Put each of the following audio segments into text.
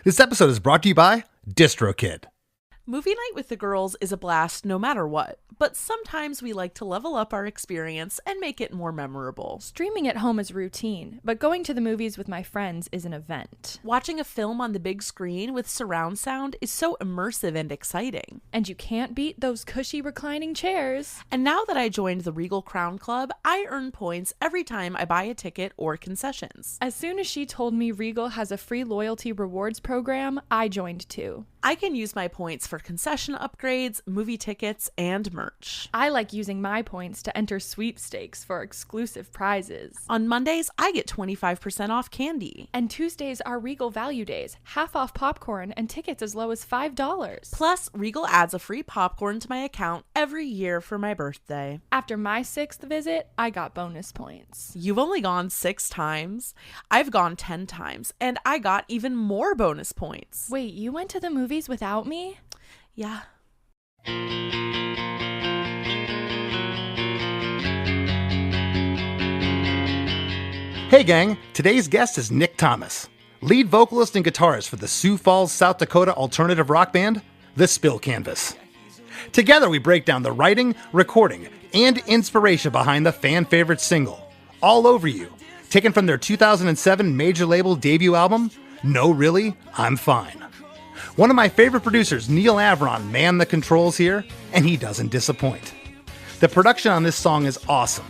This episode is brought to you by DistroKid. Movie night with the girls is a blast no matter what, but sometimes we like to level up our experience and make it more memorable. Streaming at home is routine, but going to the movies with my friends is an event. Watching a film on the big screen with surround sound is so immersive and exciting. And you can't beat those cushy reclining chairs. And now that I joined the Regal Crown Club, I earn points every time I buy a ticket or concessions. As soon as she told me Regal has a free loyalty rewards program, I joined too. I can use my points for concession upgrades, movie tickets, and merch. I like using my points to enter sweepstakes for exclusive prizes. On Mondays, I get 25% off candy. And Tuesdays are Regal Value Days, half off popcorn and tickets as low as $5. Plus, Regal adds a free popcorn to my account every year for my birthday. After my 6th visit, I got bonus points. You've only gone 6 times. I've gone 10 times, and I got even more bonus points. Wait, you went to the movies without me? Yeah. Hey gang, today's guest is Nick Thomas, lead vocalist and guitarist for the Sioux Falls, South Dakota alternative rock band, The Spill Canvas. Together we break down the writing, recording, and inspiration behind the fan favorite single, All Over You, taken from their 2007 major label debut album, No Really, I'm Fine. One of my favorite producers, Neal Avron, manned the controls here, and he doesn't disappoint. The production on this song is awesome.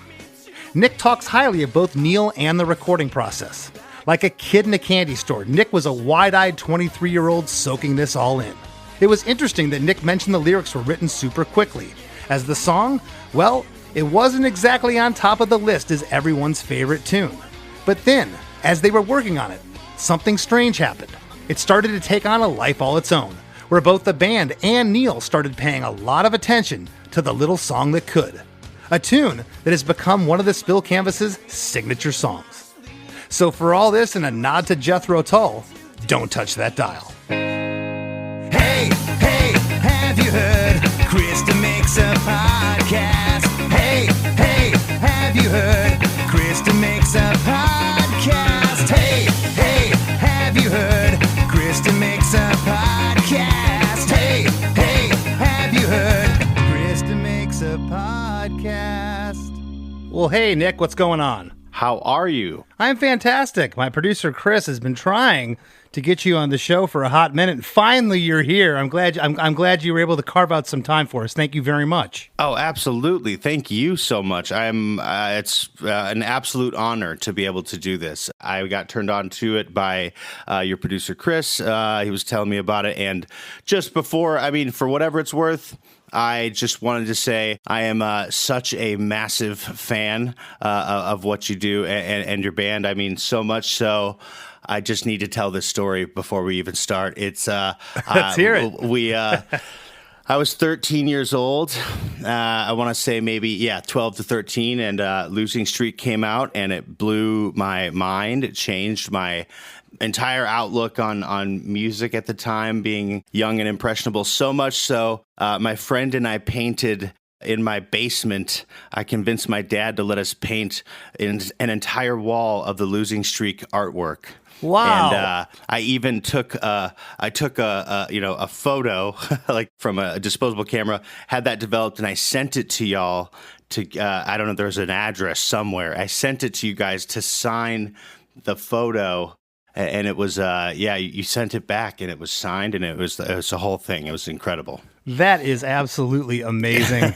Nick talks highly of both Neal and the recording process. Like a kid in a candy store, Nick was a wide-eyed 23-year-old soaking this all in. It was interesting that Nick mentioned the lyrics were written super quickly, as the song, well, it wasn't exactly on top of the list as everyone's favorite tune. But then, as they were working on it, something strange happened. It started to take on a life all its own, where both the band and Neal started paying a lot of attention to the little song that could. A tune that has become one of the Spill Canvas's signature songs. So for all this and a nod to Jethro Tull, don't touch that dial. Hey, hey, have you heard? Krista makes a podcast. Hey, hey, have you heard? Krista makes a podcast. Hey, hey, have you heard? Krista makes a podcast. Hey, hey, have you heard? Krista makes a podcast. Well, hey, Nick, what's going on? How are you? I'm fantastic. My producer, Chris, has been trying to get you on the show for a hot minute. And finally, you're here. I'm glad you were able to carve out some time for us. Thank you very much. Oh, absolutely. Thank you so much. It's an absolute honor to be able to do this. I got turned on to it by your producer, Chris. He was telling me about it. And just before, for whatever it's worth, I just wanted to say I am such a massive fan of what you do and your band. So much so, I just need to tell this story before we even start. It's Let's hear it. I was 13 years old. I want to say maybe 12 to 13, and Losing Streak came out, and it blew my mind. It changed my entire outlook on music at the time, being young and impressionable. So much so, my friend and I painted in my basement. I convinced my dad to let us paint in an entire wall of the Losing Streak artwork. Wow! And I even took a photo like from a disposable camera, had that developed, and I sent it to y'all. I don't know, there's an address somewhere. I sent it to you guys to sign the photo. And it was, you sent it back, and it was signed, and it was a whole thing. It was incredible. That is absolutely amazing.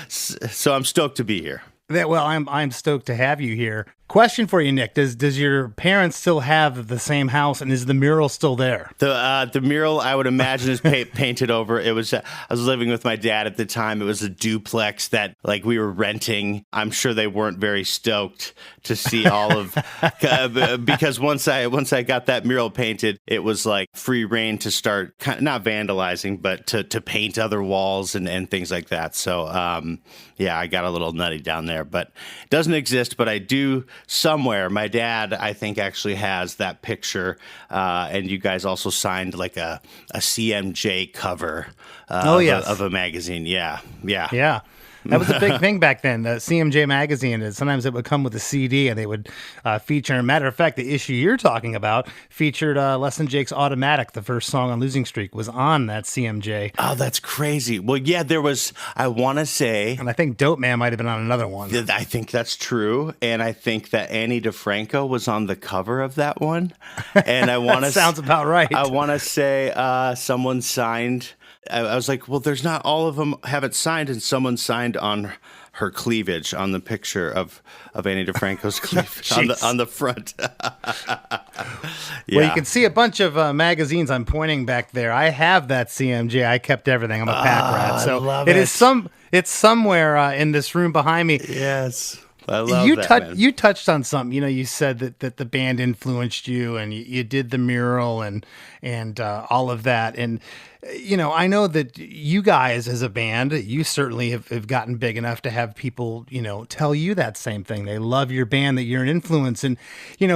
So I'm stoked to be here. I'm stoked to have you here. Question for you, Nick. Does your parents still have the same house, and is the mural still there? The mural, I would imagine, is painted over. It was I was living with my dad at the time. It was a duplex that we were renting. I'm sure they weren't very stoked to see all of because once I got that mural painted, it was like free reign to start not vandalizing, but to paint other walls and things like that. So I got a little nutty down there, but it doesn't exist. But I do. Somewhere, my dad, I think, actually has that picture, and you guys also signed like a CMJ cover of a magazine. Yeah. That was a big thing back then. The CMJ magazine, and sometimes it would come with a CD, and they would feature. Matter of fact, the issue you're talking about featured Less Than Jake's "Automatic." The first song on Losing Streak was on that CMJ. Oh, that's crazy. Well, yeah, there was. I want to say, and I think Dope Man might have been on another one. I think that's true, and I think that Annie DeFranco was on the cover of that one. And I want to sounds about right. I want to say someone signed. I was like, well, there's not all of them haven't signed, and someone signed on her cleavage on the picture of Annie DeFranco's cleavage on the front. Well, you can see a bunch of magazines. I'm pointing back there. I have that CMJ. I kept everything. I'm a pack rat, so it's somewhere in this room behind me. Yes. I love that, you touched on something. You said that the band influenced you, and you did the mural and all of that. And I know that you guys as a band, you certainly have gotten big enough to have people tell you that same thing. They love your band, that you're an influence, and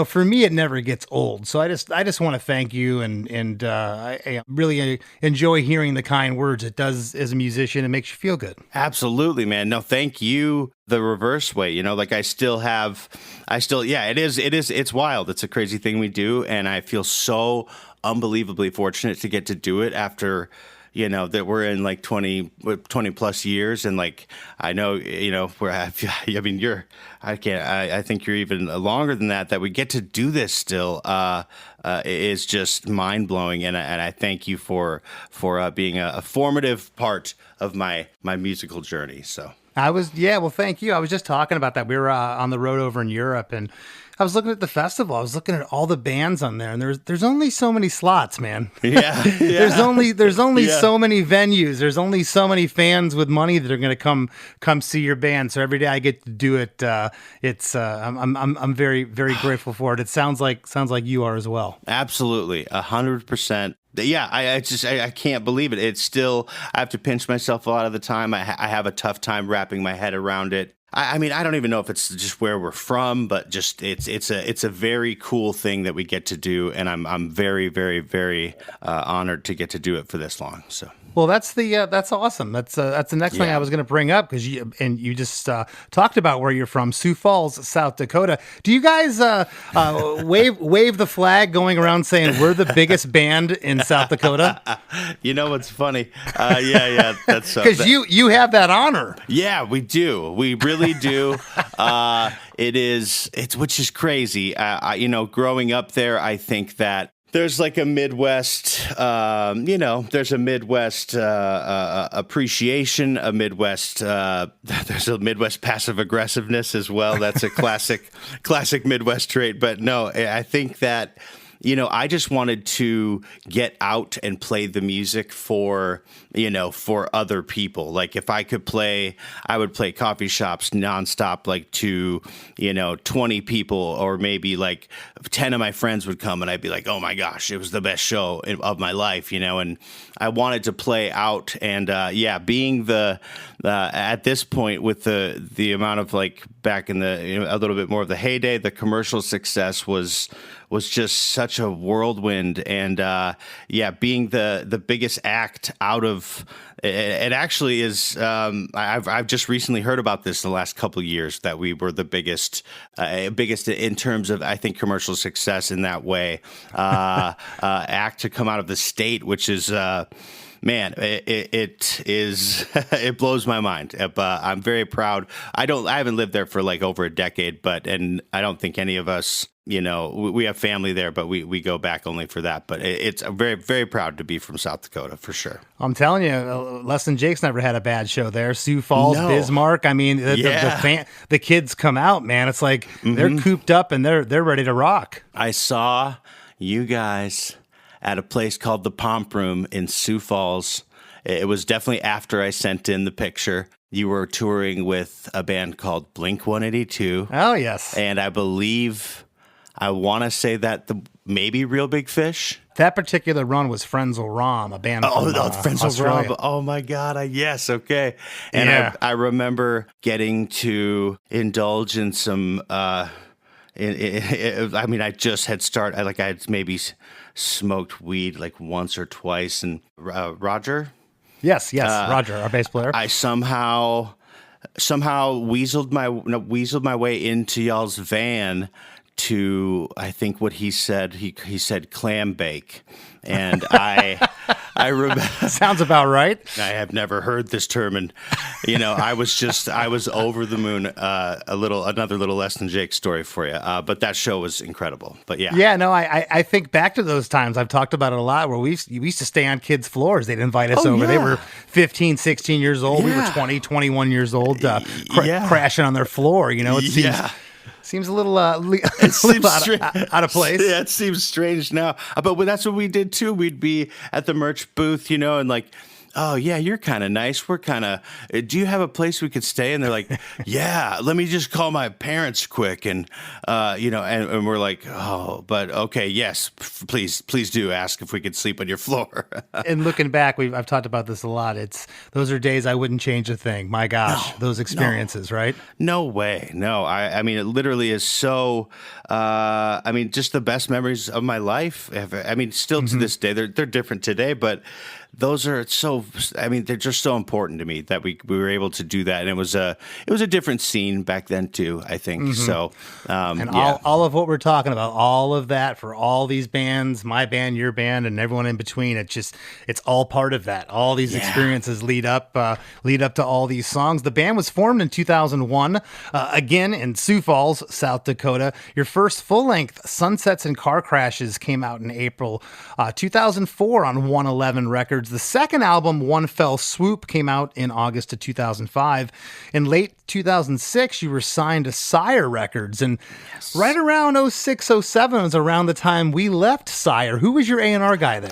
for me it never gets old. So I just want to thank you, and I really enjoy hearing the kind words it does as a musician. It makes you feel good. Absolutely, man. No, thank you. The reverse way, like it's wild. It's a crazy thing we do. And I feel so unbelievably fortunate to get to do it after, that we're in like 20 plus years. And like, I know, I think you're even longer than that we get to do this still, is just mind blowing. And I thank you for being a formative part of my musical journey. So. Well, thank you. I was just talking about that. We were on the road over in Europe, and I was looking at the festival. I was looking at all the bands on there, and there's only so many slots, man. Yeah. There's only so many venues. There's only so many fans with money that are going to come see your band. So every day I get to do it. I'm very, very grateful for it. It sounds like you are as well. Absolutely, 100%. Yeah, I can't believe it. It's still, I have to pinch myself a lot of the time. I have a tough time wrapping my head around it. I mean, I don't even know if it's just where we're from, but just it's a very cool thing that we get to do, and I'm very, very, very honored to get to do it for this long. So. Well, that's awesome. That's the next thing I was going to bring up, because you just talked about where you're from, Sioux Falls, South Dakota. Do you guys wave the flag going around saying we're the biggest band in South Dakota? You know what's funny? Yeah, that's because you have that honor. Yeah, we do. We really do. It's which is crazy. Growing up there, I think that. There's like a Midwest, there's a Midwest appreciation, there's a Midwest passive aggressiveness as well. That's a classic Midwest trait. But no, I think that, I just wanted to get out and play the music for other people. Like if I could play, I would play coffee shops nonstop, like to, 20 people, or maybe like 10 of my friends would come, and I'd be like, oh my gosh, it was the best show of my life, and I wanted to play out. And being at this point with the amount of like back in the, a little bit more of the heyday, the commercial success was just such a whirlwind. And being the biggest act out of it actually is. I've just recently heard about this in the last couple of years, that we were the biggest in terms of, I think, commercial success in that way, act to come out of the state, which is. Man, it is. It blows my mind. I'm very proud. I haven't lived there for like over a decade, and I don't think any of us, we have family there, but we go back only for that. But it's very, very proud to be from South Dakota for sure. I'm telling you, Less Than Jake's never had a bad show there. Sioux Falls, no. Bismarck. I mean, the kids come out, man. It's like they're cooped up and they're ready to rock. I saw you guys at a place called the Pomp Room in Sioux Falls. It was definitely after I sent in the picture. You were touring with a band called Blink-182. Oh, yes. And I want to say that maybe Real Big Fish. That particular run was Frenzal Rhomb, a band from Frenzal Rhomb. Oh, my God. Yes, okay. And I remember getting to indulge in some... I just had started, I had maybe smoked weed like once or twice. And Roger? Yes, Roger, our bass player. I somehow somehow weaseled my way into y'all's van to, I think what he said, he said clam bake. And I remember. Sounds about right. I have never heard this term, and I was over the moon. Another little less than Jake story for you, but that show was incredible. But yeah, no, I think back to those times. I've talked about it a lot where we used to stay on kids' floors. They'd invite us over. Yeah. They were 15, 16 years old. Yeah. We were 20, 21 years old, crashing on their floor. Seems a little, out of place. Yeah, it seems strange now. But that's what we did too. We'd be at the merch booth, and like, oh yeah, you're kind of nice. We're kind of. Do you have a place we could stay? And they're like, yeah. Let me just call my parents quick, and and we're like, oh, but okay, yes, please do ask if we could sleep on your floor. And looking back, I've talked about this a lot. Those are days I wouldn't change a thing. My gosh, those experiences, right? No way. No, I mean, it literally is so. Just the best memories of my life. Still to this day, they're different today, but. Those are they're just so important to me that we were able to do that. And it was a different scene back then too, I think. So, all of what we're talking about, all of that for all these bands, my band, your band, and everyone in between, it's all part of that. All these experiences lead up to all these songs. The band was formed in 2001, again in Sioux Falls, South Dakota. Your first full length, Sunsets and Car Crashes, came out in April 2004 on 111 Records. The second album, One Fell Swoop, came out in August of 2005. In late 2006, you were signed to Sire Records. And right around 06, 07 was around the time we left Sire. Who was your A&R guy there?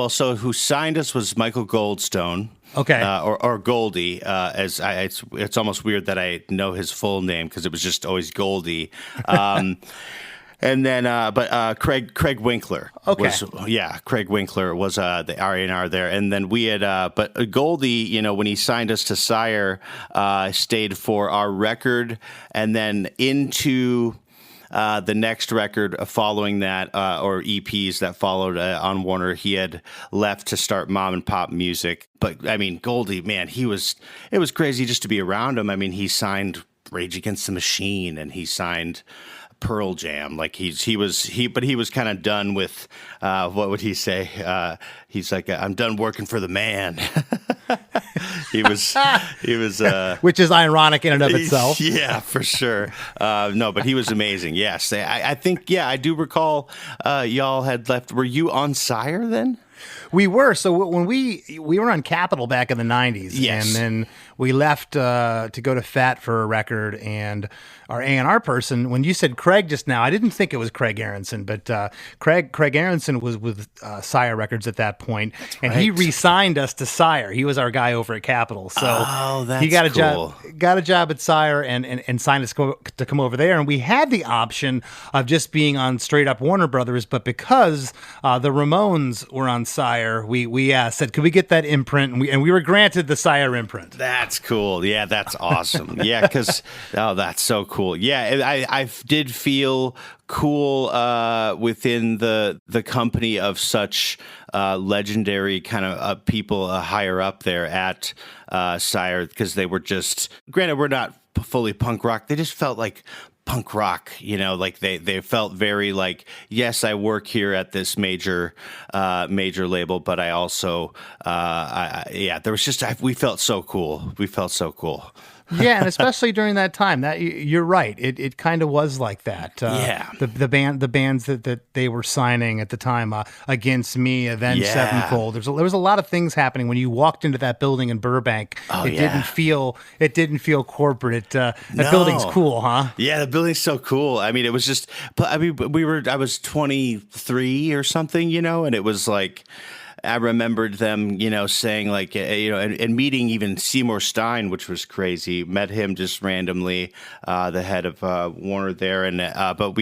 So who signed us was Michael Goldstone. Okay. Or Goldie, it's almost weird that I know his full name because it was just always Goldie. And then, Craig Winkler. Okay. Craig Winkler was the R&R there. And then we had, but Goldie, when he signed us to Sire, stayed for our record and then into the next record following that, or EPs that followed on Warner. He had left to start Mom and Pop Music. But I mean, Goldie, man, it was crazy just to be around him. I mean, he signed Rage Against the Machine and he signed Pearl Jam. Like he was kind of done with what would he say? He's like, I'm done working for the man. he was which is ironic in and of itself. Yeah, for sure. No, but he was amazing. Yes. I think I do recall y'all had left. Were you on Sire then? We were. So when we were on Capitol back in the 90s, yes. And then we left to go to Fat for a record, and our A&R person, when you said Craig just now, I didn't think it was Craig Aronson, but Craig Aronson was with Sire Records at that point, and he re-signed us to Sire. He was our guy over at Capitol. So that's he got a cool. got a job at Sire and signed us to come over there. And we had the option of just being on straight up Warner Brothers, but because the Ramones were on Sire, we said, could we get that imprint? And we were granted the Sire imprint. That's cool. Yeah, that's awesome. Yeah, because that's so cool. Yeah, I did feel cool within the company of such legendary kind of people higher up there at Sire, because they were just, granted, we're not fully punk rock. They just felt like punk rock, like they felt very like, yes, I work here at this major label, but I also, there was just, we felt so cool. We felt so cool. Yeah, and especially during that time, that you're right. It kind of was like that. The bands that they were signing at the time, Against Me, Avenged Sevenfold. There was a lot of things happening when you walked into that building in Burbank. Didn't feel corporate. That building's cool, huh? Yeah, the building's so cool. I mean, it was just. I was 23 or something, and it was like. I remembered them, saying like, and meeting even Seymour Stein, which was crazy. Met him just randomly, the head of Warner there, and but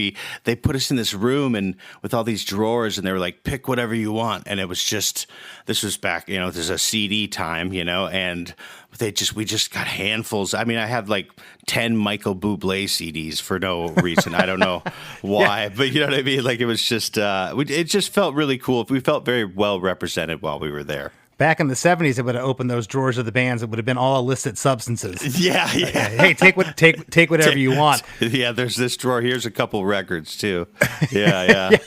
they put us in this room and with all these drawers, and they were like, pick whatever you want, and it was just, this was back, this is a CD time, and we just got handfuls. I mean, I have like 10 Michael Bublé CDs for no reason. I don't know why, but you know what I mean? Like, it was just, it just felt really cool. We felt very well represented while we were there. Back in the 70s, it would have opened those drawers of the bands. It would have been all illicit substances. Yeah. Hey, take whatever you want. Yeah, there's this drawer. Here's a couple records, too. Yeah.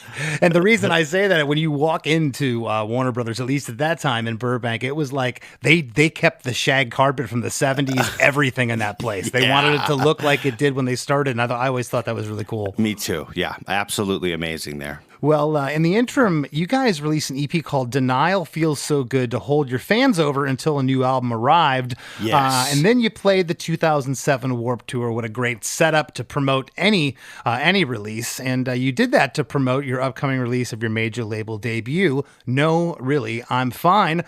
And the reason I say that, when you walk into Warner Brothers, at least at that time in Burbank, it was like they kept the shag carpet from the 70s, everything in that place. They wanted it to look like it did when they started, and I always thought that was really cool. Me too. Yeah, absolutely amazing there. Well, in the interim, you guys released an EP called Denial Feels So Good to hold your fans over until a new album arrived. Yes. And then you played the 2007 Warped Tour. What a great setup to promote any release. And you did that to promote your upcoming release of your major label debut, No, Really, I'm Fine,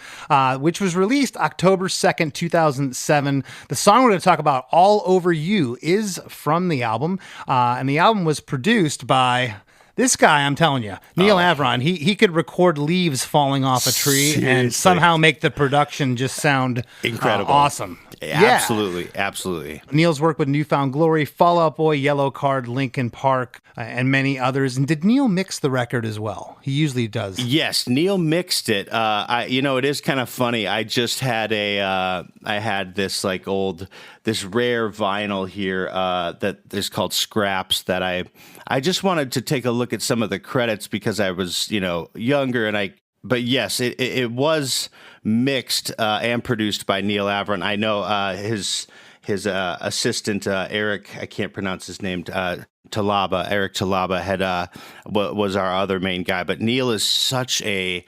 which was released October 2nd, 2007. The song we're going to talk about, All Over You, is from the album. And the album was produced by... this guy, I'm telling you, Neal Avron, he could record leaves falling off a tree. Seriously. And somehow make the production just sound incredible. Awesome. Absolutely. Neal's worked with Newfound Glory, Fall Out Boy, Yellow Card, Linkin Park, and many others. And did Neal mix the record as well? He usually does. Yes, Neal mixed it. It is kind of funny. I just had I had this this rare vinyl here that is called Scraps that I just wanted to take a look at some of the credits because I was, younger but yes, it was mixed and produced by Neal Avron. I know his assistant, Eric, I can't pronounce his name, Eric Talaba was our other main guy. But Neal is such I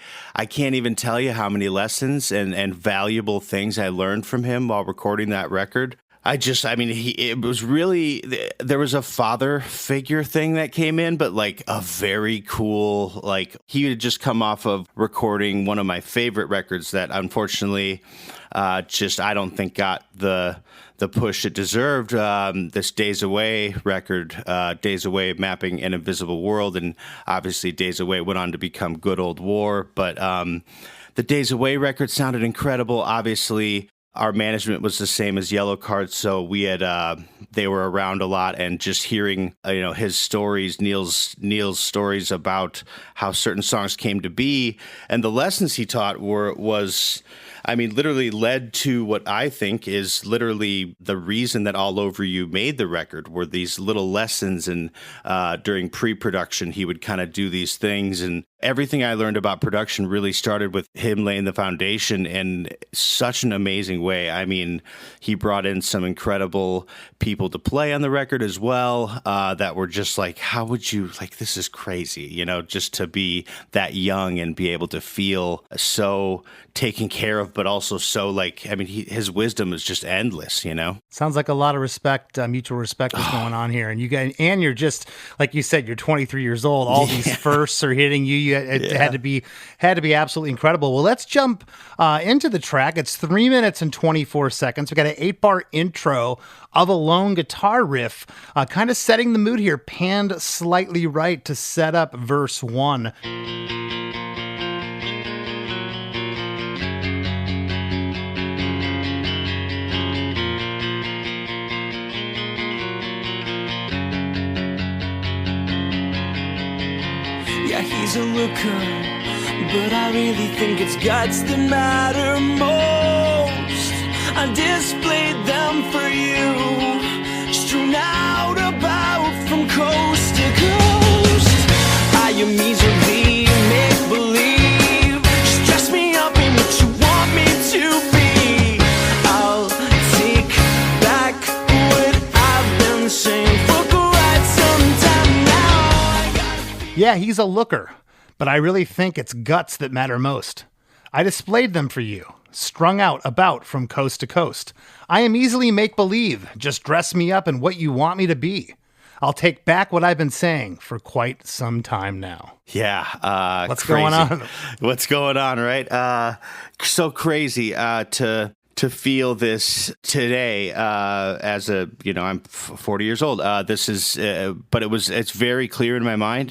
can't even tell you how many lessons and valuable things I learned from him while recording that record. It was really, there was a father figure thing that came in, but a very cool, he had just come off of recording one of my favorite records that unfortunately I don't think got the push it deserved, this Days Away record, Days Away Mapping an Invisible World, and obviously Days Away went on to become Good Old War, but the Days Away record sounded incredible. Obviously, our management was the same as Yellow Card, so we had they were around a lot, and just hearing his stories, Neal's stories about how certain songs came to be, and the lessons he taught was literally led to what I think is literally the reason that All Over You made the record, were these little lessons, and during pre-production he would kind of do these things, and everything I learned about production really started with him laying the foundation in such an amazing way. He brought in some incredible people to play on the record as well, that were just how would you, this is crazy, just to be that young and be able to feel so taken care of, but also so his wisdom is just endless, Sounds like a lot of respect, mutual respect is going on here. And you're just, like you said, you're 23 years old. All these firsts are hitting you. It had to be absolutely incredible. Well, let's jump into the track. It's 3 minutes and 24 seconds. We got an 8-bar intro of a lone guitar riff, kind of setting the mood here, panned slightly right to set up verse 1. Yeah, he's a looker, but I really think it's guts that matter most. I displayed them for you, strewn out about from coast to coast. I am easily make-believe. Just dress me up in what you want me to be. I'll take back what I've been saying for quite some time now. Yeah, he's a looker, but I really think it's guts that matter most. I displayed them for you, strung out about from coast to coast. I am easily make-believe. Just dress me up in what you want me to be. I'll take back what I've been saying for quite some time now. Yeah. What's crazy. going on? What's going on, right? So crazy to to feel this today as a, I'm 40 years old. This is, but it's very clear in my mind,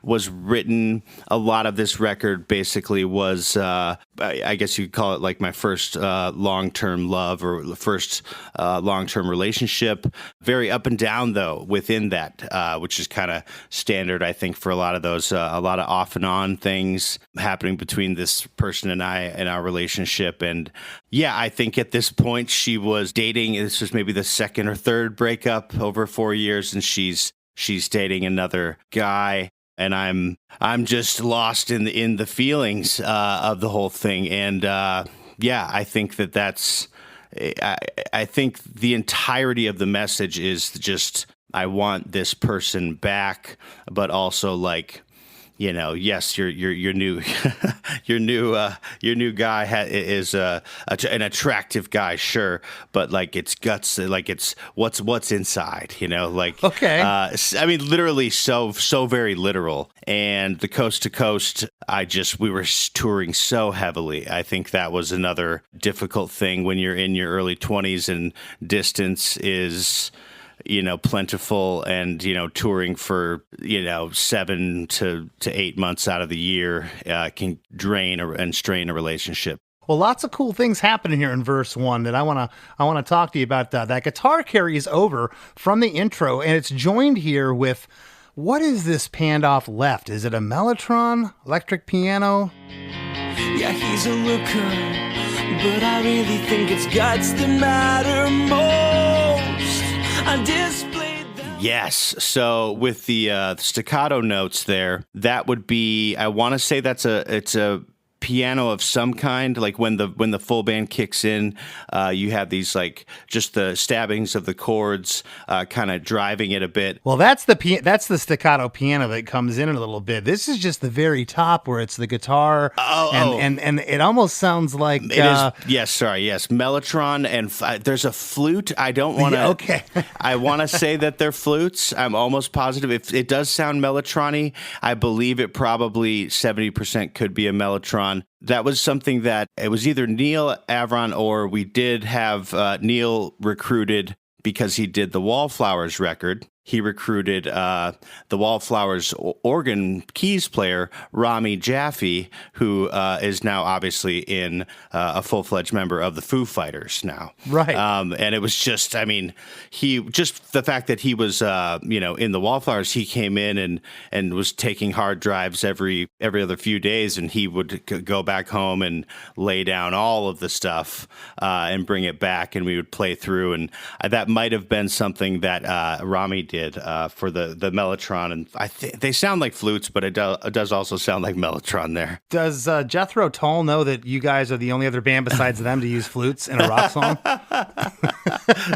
was written, a lot of this record basically was, I guess you could call it like my first long-term love or the first long-term relationship. Very up and down though within that, which is kind of standard, I think, for a lot of those, a lot of off and on things happening between this person and I in our relationship. And yeah, I think at this point she was dating. This was maybe the second or third breakup over 4 years, and she's dating another guy, and I'm just lost in the feelings of the whole thing. And yeah, I think that's. I think the entirety of the message is just I want this person back, but also like. Yes, your new your new guy is an attractive guy, sure, but like it's guts, like it's what's inside, like okay. I mean, literally, so very literal. And the Coast to Coast, we were touring so heavily. I think that was another difficult thing when you're in your early 20s and distance is. Plentiful, and, touring for, 7 to 8 months out of the year can drain and strain a relationship. Well, lots of cool things happening here in verse 1 that I want to talk to you about. That guitar carries over from the intro, and it's joined here with, what is this panned off left? Is it a Mellotron electric piano? Yeah, he's a looker, but I really think it's guts that matter most. I displayed them. Yes. So with the staccato notes there, that would be, I want to say it's a piano of some kind. Like when the full band kicks in, you have these like just the stabbings of the chords, kind of driving it a bit. Well, that's the staccato piano that comes in a little bit. This is just the very top where it's the guitar, and it almost sounds like it is. Yes, sorry, yes, Mellotron, and there's a flute. I don't want to. Okay, I want to say that they're flutes. I'm almost positive. If it does sound Mellotron-y, I believe it probably 70% could be a Mellotron. That was something that it was either Neal Avron or we did have Neal recruited because he did the Wallflowers record. He recruited the Wallflowers organ keys player, Rami Jaffe, who is now obviously in a full-fledged member of the Foo Fighters now. Right. And it was just, just the fact that he was, in the Wallflowers, he came in and was taking hard drives every other few days, and he would go back home and lay down all of the stuff and bring it back, and we would play through. And that might have been something that Rami did for the Mellotron, and they sound like flutes, but it does also sound like Mellotron there. Does Jethro Tull know that you guys are the only other band besides them to use flutes in a rock song?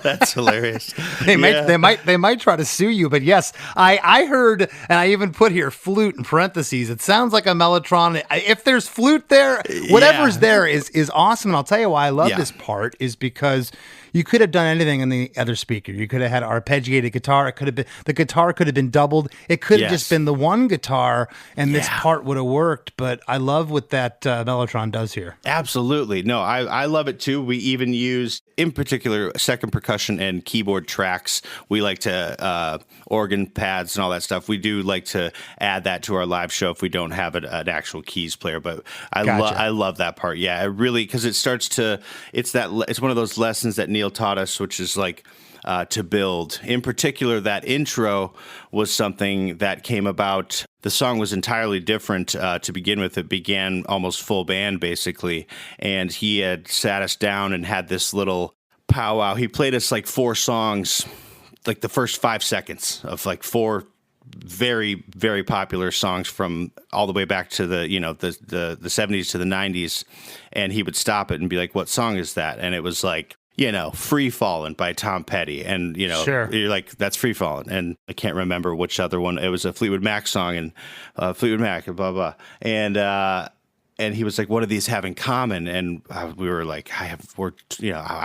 That's hilarious. They might try to sue you, but yes, I heard, and I even put here flute in parentheses. It sounds like a Mellotron. If there's flute there, whatever's there is awesome. And I'll tell you why I love this part is because you could have done anything in the other speaker. You could have had arpeggiated guitar. It could have been, the guitar could have been doubled. It could have just been the one guitar, and this part would have worked. But I love what that Mellotron does here. Absolutely. No, I love it too. We even use, in particular, second percussion and keyboard tracks. We like to, organ pads and all that stuff. We do like to add that to our live show if we don't have an actual keys player. But I love that part. Yeah, it really, because it starts to, it's one of those lessons that Neal taught us, which is like to build. In particular, that intro was something that came about. The song was entirely different to begin with. It began almost full band, basically. And he had sat us down and had this little powwow. He played us like 4 songs, like the first 5 seconds of like 4 very, very popular songs from all the way back to the 70s to the 90s. And he would stop it and be like, "What song is that?" And it was like, Free Fallin' by Tom Petty. And, Sure. You're like, that's Free Fallin'. And I can't remember which other one. It was a Fleetwood Mac song, and Fleetwood Mac, and blah, blah. And he was like, "What do these have in common?" And we were like, I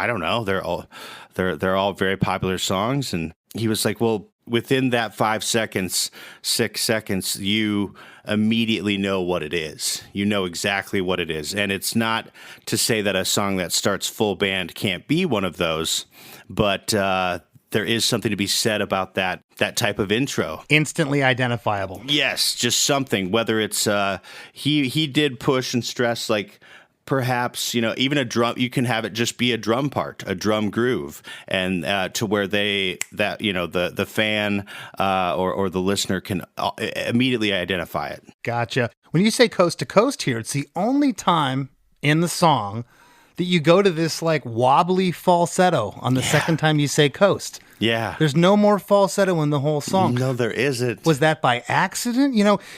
don't know. They're all very popular songs. And he was like, "Well, within that 5 seconds, 6 seconds, you immediately know what it is. You know exactly what it is. And it's not to say that a song that starts full band can't be one of those, but there is something to be said about that type of intro. Instantly identifiable. Yes, just something. Whether it's he did push and stress, like perhaps, even a drum, you can have it just be a drum part, a drum groove, and to where the fan or the listener can immediately identify it. Gotcha. When you say coast to coast here, it's the only time in the song that you go to this like wobbly falsetto on the second time you say coast. Yeah. There's no more falsetto in the whole song. No, there isn't. Was that by accident?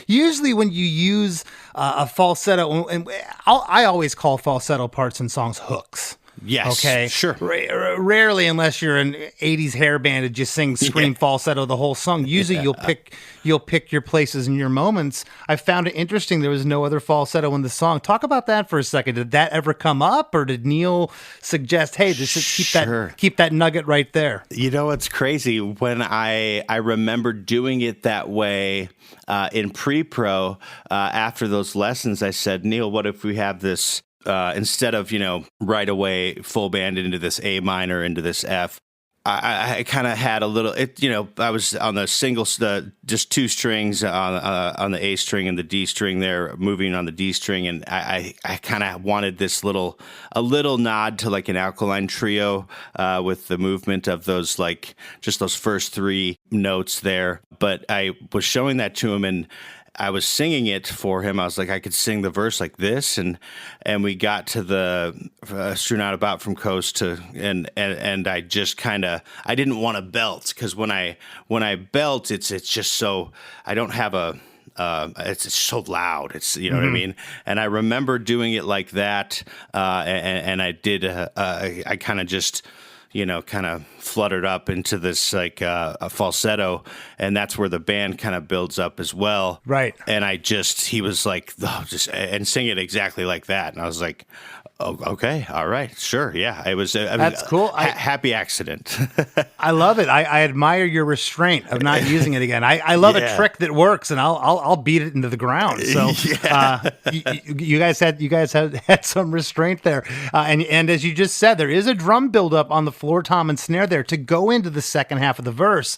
Usually when you use a falsetto, and I always call falsetto parts in songs hooks. Yes. Okay. Sure. Rarely, unless you're an '80s hair band and just sing scream falsetto the whole song. Usually, you'll pick your places and your moments. I found it interesting. There was no other falsetto in the song. Talk about that for a second. Did that ever come up, or did Neal suggest, "Hey, keep that nugget right there"? It's crazy when I remember doing it that way in pre-pro after those lessons. I said, Neal, what if we have this? Instead of, right away full band into this A minor, into this F, I kind of had a little, I was on the just 2 strings on the A string and the D string there, moving on the D string. And I kind of wanted a little nod to like an alkaline trio with the movement of those, like just those first 3 notes there. But I was showing that to him, and I was singing it for him. I was like, I could sing the verse like this, and we got to the strewn out about from coast to, and I just I didn't want to belt, because when I belt, it's just so, I don't have it's so loud. It's, what I mean? And I remember doing it like that. And I did, I kind of just, kind of fluttered up into this like a falsetto, and that's where the band kind of builds up as well. Right. And he was like, and sing it exactly like that. And I was like, oh, okay, all right, sure, yeah. It was that's cool. Happy accident. I love it. I admire your restraint of not using it again. I love a trick that works, and I'll beat it into the ground. So you guys had some restraint there, and as you just said, there is a drum buildup on the floor tom and snare there to go into the second half of the verse.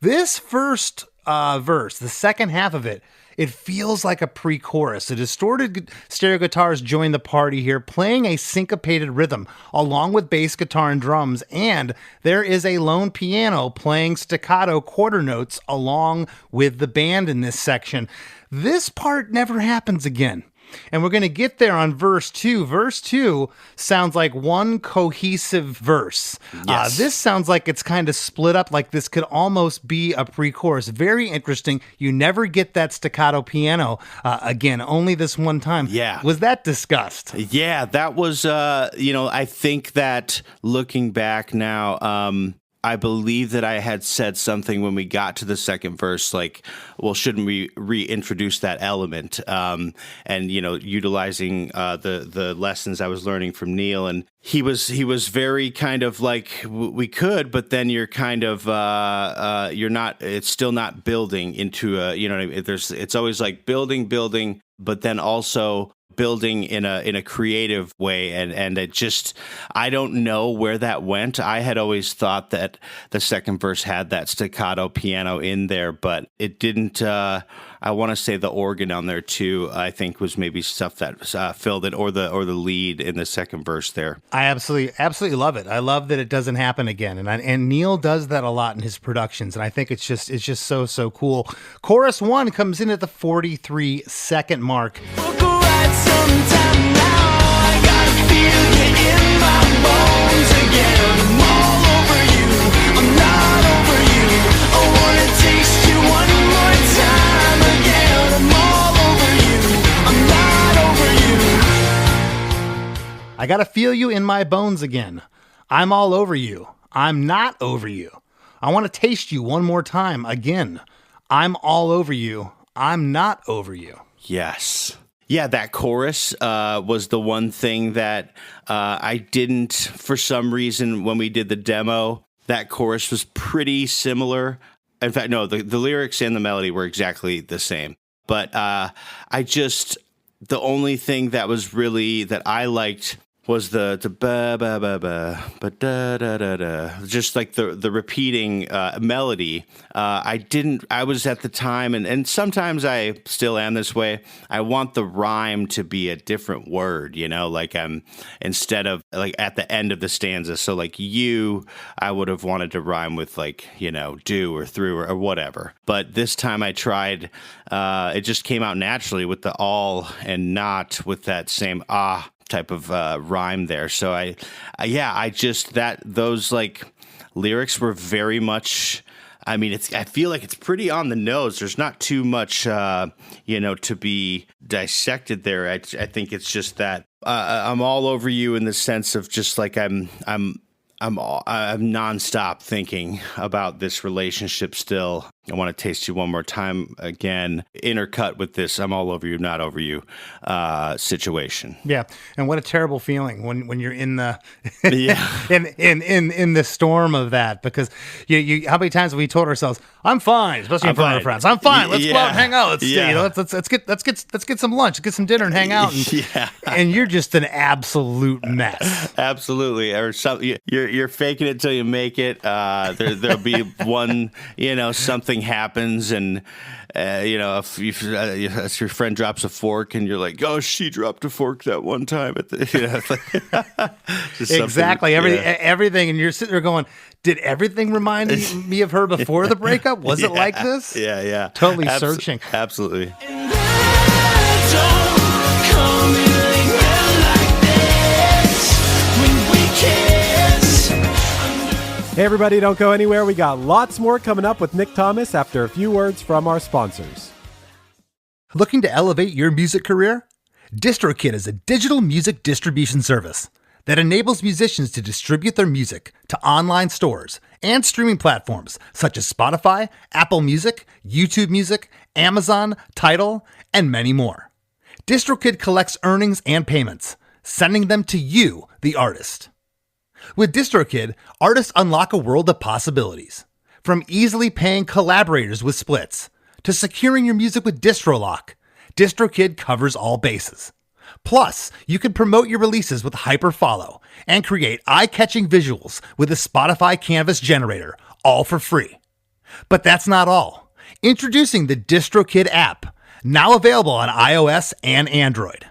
This first verse, the second half of it. It feels like a pre-chorus. The distorted stereo guitars join the party here, playing a syncopated rhythm along with bass guitar and drums, and there is a lone piano playing staccato quarter notes along with the band in this section. This part never happens again. And we're going to get there on verse 2. Verse 2 sounds like one cohesive verse. Yes. This sounds like it's kind of split up, like this could almost be a pre-chorus. Very interesting. You never get that staccato piano again, only this one time. Yeah. Was that discussed? Yeah, that was, I think that looking back now, I believe that I had said something when we got to the second verse, like, well, shouldn't we reintroduce that element? And, utilizing the lessons I was learning from Neal. And he was very kind of like, we could, but then you're kind of, you're not, it's still not building into it's always like building, but then also building in a creative way, and it just, I don't know where that went. I had always thought that the second verse had that staccato piano in there, but it didn't. I want to say the organ on there too, I think, was maybe stuff that filled it, or the lead in the second verse there. I absolutely love it. I love that it doesn't happen again, and Neal does that a lot in his productions, and I think it's just so cool. Chorus 1 comes in at the 43-second mark. Sometime now, I gotta feel you in my bones again. I'm all over you, I'm not over you. I wanna taste you one more time again. I'm all over you, I'm not over you. I gotta feel you in my bones again. I'm all over you. I'm not over you. I want to taste you one more time again. I'm all over you. I'm not over you. Yes. Yeah, that chorus was the one thing that I didn't, for some reason, when we did the demo, that chorus was pretty similar. In fact, no, the lyrics and the melody were exactly the same. But the only thing that was really that I liked was the ba ba ba ba ba da da da da, just like the repeating melody. I was at the time, and sometimes I still am this way. I want the rhyme to be a different word, like instead of like at the end of the stanza. So like I would have wanted to rhyme with like, do or through or whatever. But this time I tried, it just came out naturally with the all and not with that same type of rhyme there. So those like lyrics were very much, I feel like it's pretty on the nose. There's not too much, to be dissected there. I think it's just that I'm all over you in the sense of just like I'm nonstop thinking about this relationship still. I want to taste you one more time again, intercut with this I'm all over you, not over you situation. Yeah. And what a terrible feeling when you're in the in the storm of that, because you how many times have we told ourselves, I'm fine, especially in front of friends. I'm fine. Let's go out and hang out. Let's get some lunch, get some dinner and hang out. And you're just an absolute mess. Absolutely. Or you're faking it till you make it. There'll be one, something happens, and if your friend drops a fork and you're like, oh, she dropped a fork that one time at the, exactly everything, and you're sitting there going, did everything remind me of her before the breakup? Was it like this? Yeah. Totally searching. Absolutely. Hey everybody, don't go anywhere. We got lots more coming up with Nick Thomas after a few words from our sponsors. Looking to elevate your music career? DistroKid is a digital music distribution service that enables musicians to distribute their music to online stores and streaming platforms such as Spotify, Apple Music, YouTube Music, Amazon, Tidal, and many more. DistroKid collects earnings and payments, sending them to you, the artist. With DistroKid, artists unlock a world of possibilities. From easily paying collaborators with splits to securing your music with DistroLock, DistroKid covers all bases. Plus, you can promote your releases with Hyperfollow and create eye-catching visuals with a Spotify Canvas generator, all for free. But that's not all. Introducing the DistroKid app, now available on iOS and Android.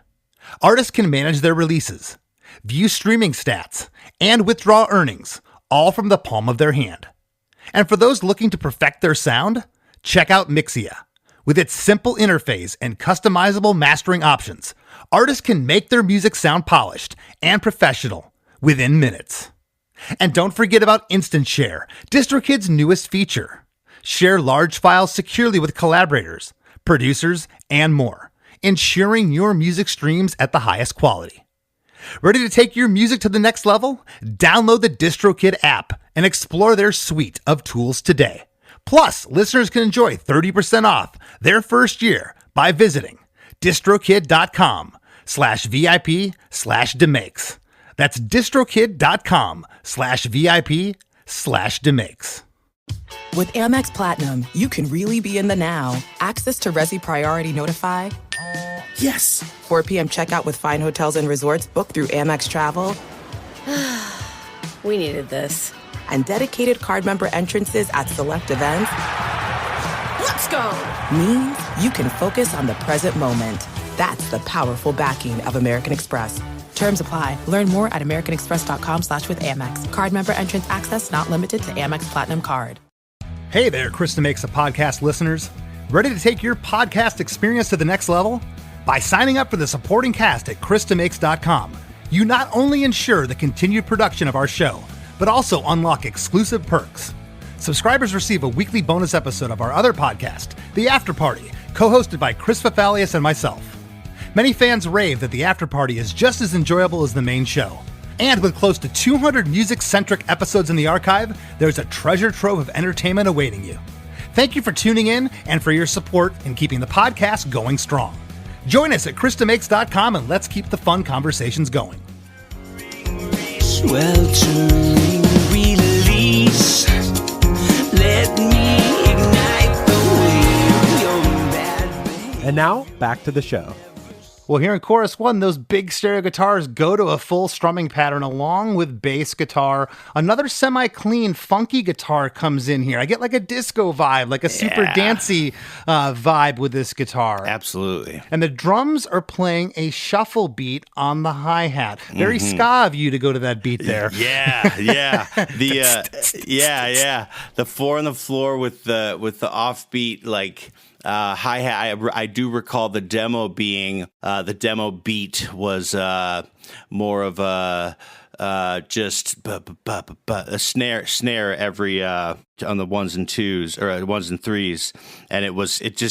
Artists can manage their releases, view streaming stats, and withdraw earnings, all from the palm of their hand. And for those looking to perfect their sound, check out Mixia. With its simple interface and customizable mastering options, artists can make their music sound polished and professional within minutes. And don't forget about Instant Share, DistroKid's newest feature. Share large files securely with collaborators, producers, and more, ensuring your music streams at the highest quality. Ready to take your music to the next level? Download the DistroKid app and explore their suite of tools today. Plus, listeners can enjoy 30% off their first year by visiting distrokid.com/VIP/DeMakes. That's distrokid.com/VIP/DeMakes. With Amex Platinum, you can really be in the now. Access to Resi Priority Notify. Yes. 4 p.m. checkout with fine hotels and resorts booked through Amex Travel. We needed this. And dedicated card member entrances at select events. Let's go! Means you can focus on the present moment. That's the powerful backing of American Express. Terms apply. Learn more at americanexpress.com/withAmex. Card member entrance access not limited to Amex Platinum Card. Hey there, Chris DeMakes a Podcast listeners. Ready to take your podcast experience to the next level? By signing up for the supporting cast at chrisdemakes.com, you not only ensure the continued production of our show, but also unlock exclusive perks. Subscribers receive a weekly bonus episode of our other podcast, The After Party, co-hosted by Chris Fafalius and myself. Many fans rave that The After Party is just as enjoyable as the main show. And with close to 200 music-centric episodes in the archive, there's a treasure trove of entertainment awaiting you. Thank you for tuning in and for your support in keeping the podcast going strong. Join us at chrisdemakes.com and let's keep the fun conversations going. Sweltering release. Let me And now, back to the show. Well, here in chorus 1, those big stereo guitars go to a full strumming pattern along with bass guitar. Another semi-clean, funky guitar comes in here. I get like a disco vibe, like a super dancey vibe with this guitar. Absolutely. And the drums are playing a shuffle beat on the hi-hat. Very ska of you to go to that beat there. Yeah. The 4 on the floor with the offbeat, like, hi-hat. I do recall the demo being the demo beat was more of a just a snare every on the 1s and 2s or 1s and 3s, and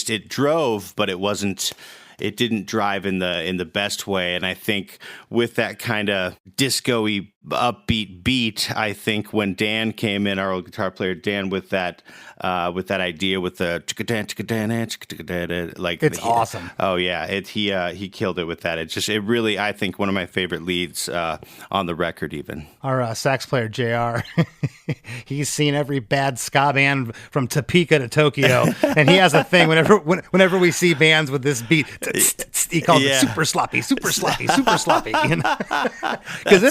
it drove, but it didn't drive in the best way. And I think with that kind of disco-y upbeat beat, I think when Dan came in, our old guitar player Dan, with that idea with the like, it's awesome. Oh yeah, he killed it with that. It really, I think, one of my favorite leads on the record. Even our sax player JR, he's seen every bad ska band from Topeka to Tokyo, and he has a thing whenever we see bands with this beat, he calls it super sloppy, because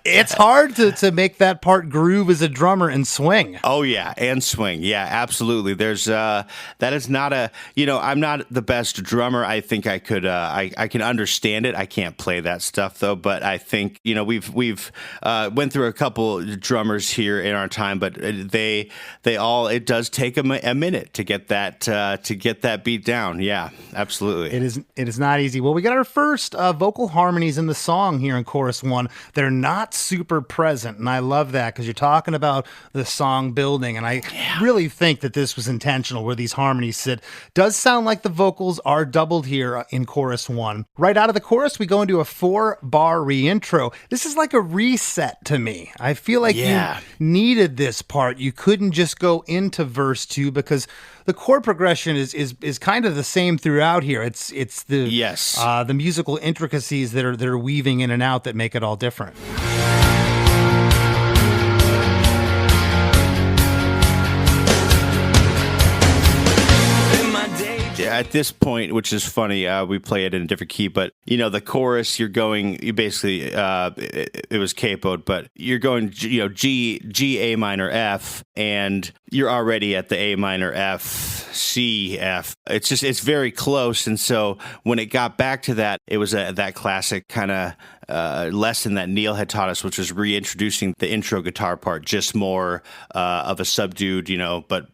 it's hard to make that part groove as a drummer and swing. Oh yeah, and swing. Yeah, absolutely. There's that is not I'm not the best drummer. I think I could I can understand it. I can't play that stuff though, but I think we've went through a couple drummers here in our time, but they all, it does take a minute to get that beat down. Yeah, absolutely. It is not easy. Well, we got our first vocal harmonies in the song here in chorus 1. They're not super present, and I love that because you're talking about the song building, and I really think that this was intentional where these harmonies sit. Does sound like the vocals are doubled here in chorus 1. Right out of the chorus, we go into a 4-bar reintro. This is like a reset to me. I feel like you needed this part. You couldn't just go into verse 2 because the chord progression is kind of the same throughout here. It's the musical intricacies that are weaving in and out that make it all different. At this point, which is funny, we play it in a different key, but the chorus, it was capoed, but you're going G, A minor, F, and you're already at the A minor, F, C, F. It's very close, and so when it got back to that, it was that classic kind of lesson that Neal had taught us, which was reintroducing the intro guitar part, just more of a subdued, but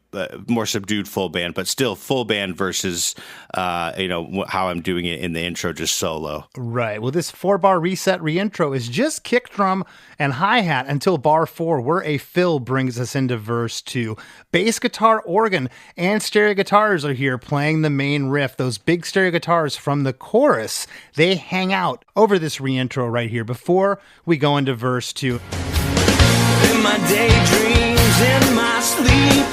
more subdued full band, but still full band versus, how I'm doing it in the intro, just solo. Right. Well, this 4-bar reset reintro is just kick drum and hi-hat until bar 4, where a fill brings us into verse 2. Bass guitar, organ, and stereo guitars are here playing the main riff. Those big stereo guitars from the chorus, they hang out over this reintro right here before we go into verse 2. In my daydreams, in my sleep,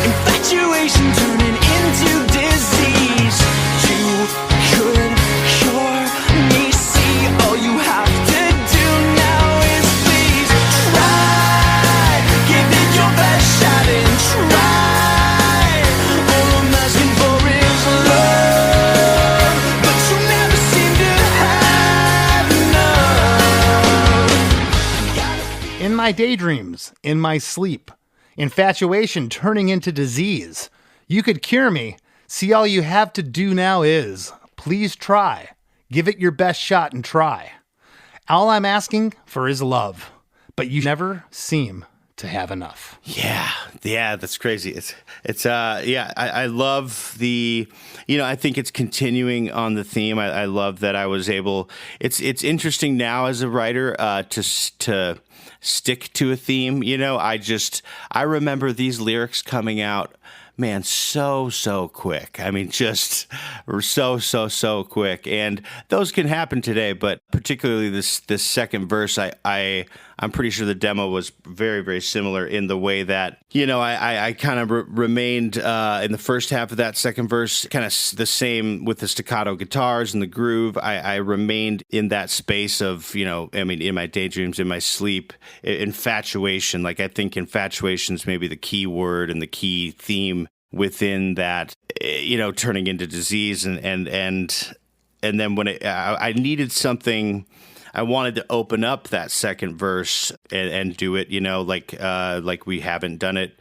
infatuation turning into disease. You could cure me, see. All you have to do now is please try. Give it your best shot and try. All I'm asking for is love, but you never seem to have enough. In my daydreams, in my sleep, infatuation turning into disease. You could cure me. See, all you have to do now is, please try. Give it your best shot and try. All I'm asking for is love, but you never seem to have enough. Yeah, that's crazy. I love the, I think it's continuing on the theme. I love that I was able, it's interesting now as a writer to stick to a theme. I remember these lyrics coming out, man, so quick. I mean, just so quick. And those can happen today, but particularly this second verse, I'm pretty sure the demo was very, very similar in the way that, I kind of remained in the first half of that second verse, kind of the same with the staccato guitars and the groove. I remained in that space of, in my daydreams, in my sleep, infatuation. Like, I think infatuation's maybe the key word and the key theme within that, turning into disease, and then when I needed something. I wanted to open up that second verse and do it, like we haven't done it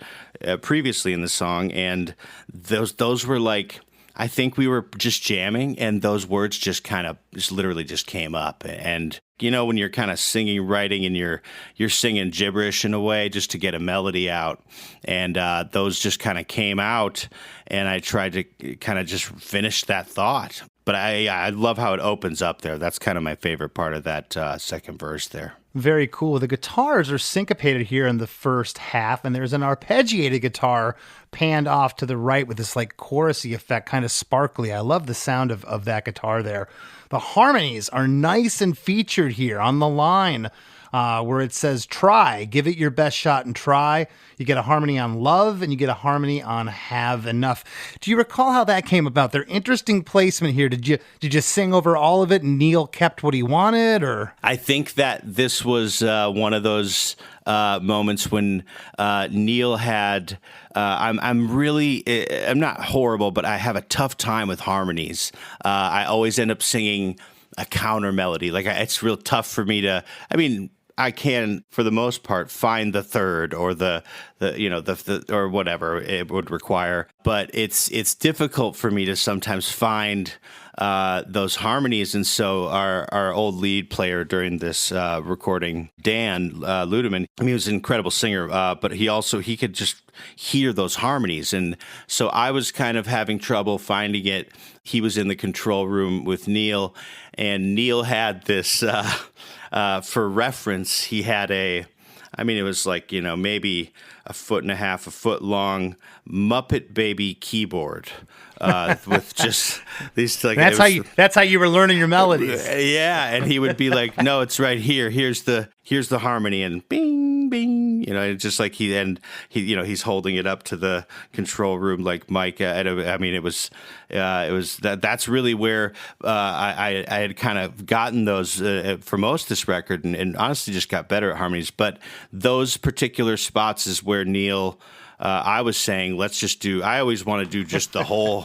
previously in the song. And those were like, I think we were just jamming, and those words just kind of literally just came up. And when you're kind of singing, writing, and you're singing gibberish in a way just to get a melody out, and those just kind of came out, and I tried to kind of just finish that thought. But I love how it opens up there. That's kind of my favorite part of that second verse there. Very cool. The guitars are syncopated here in the first half, and there's an arpeggiated guitar panned off to the right with this like chorusy effect, kind of sparkly. I love the sound of that guitar there. The harmonies are nice and featured here on the line where it says try, give it your best shot and try. You get a harmony on love, and you get a harmony on have enough. Do you recall how that came about? They're interesting placement here. Did you sing over all of it and Neal kept what he wanted, or? I think that this was one of those moments when Neal had. I'm not horrible, but I have a tough time with harmonies. I always end up singing a counter melody. Like it's real tough for me to. I mean, I can, for the most part, find the third or the or whatever it would require, but it's difficult for me to sometimes find those harmonies. And so our old lead player during this recording, Dan Ludeman, he was an incredible singer, but he could just hear those harmonies. And so I was kind of having trouble finding it. He was in the control room with Neal, and Neal had this, for reference, he had it was like, maybe a foot and a half, a foot long Muppet Baby keyboard with just these. Like, that's how you were learning your melodies. Yeah, and he would be like, "No, it's right here. Here's the harmony," and bing, bing. It's just like he's holding it up to the control room like Mike. It was that's really where I had kind of gotten those for most of this record, and honestly just got better at harmonies. But those particular spots is where Neal. I was saying, let's just do. I always want to do just the whole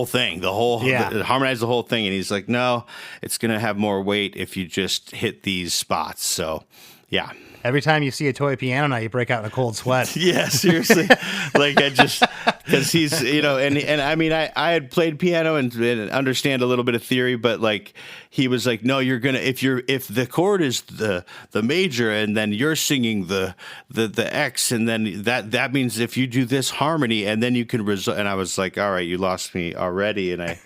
thing, harmonize the whole thing. And he's like, no, it's going to have more weight if you just hit these spots. So, yeah. Every time you see a toy piano now, you break out in a cold sweat. Yeah, seriously. Like because he's, and I mean, I had played piano and understand a little bit of theory, but like he was like, no, you're gonna if the chord is the major and then you're singing the X, and then that means if you do this harmony and then you can and I was like, all right, you lost me already, and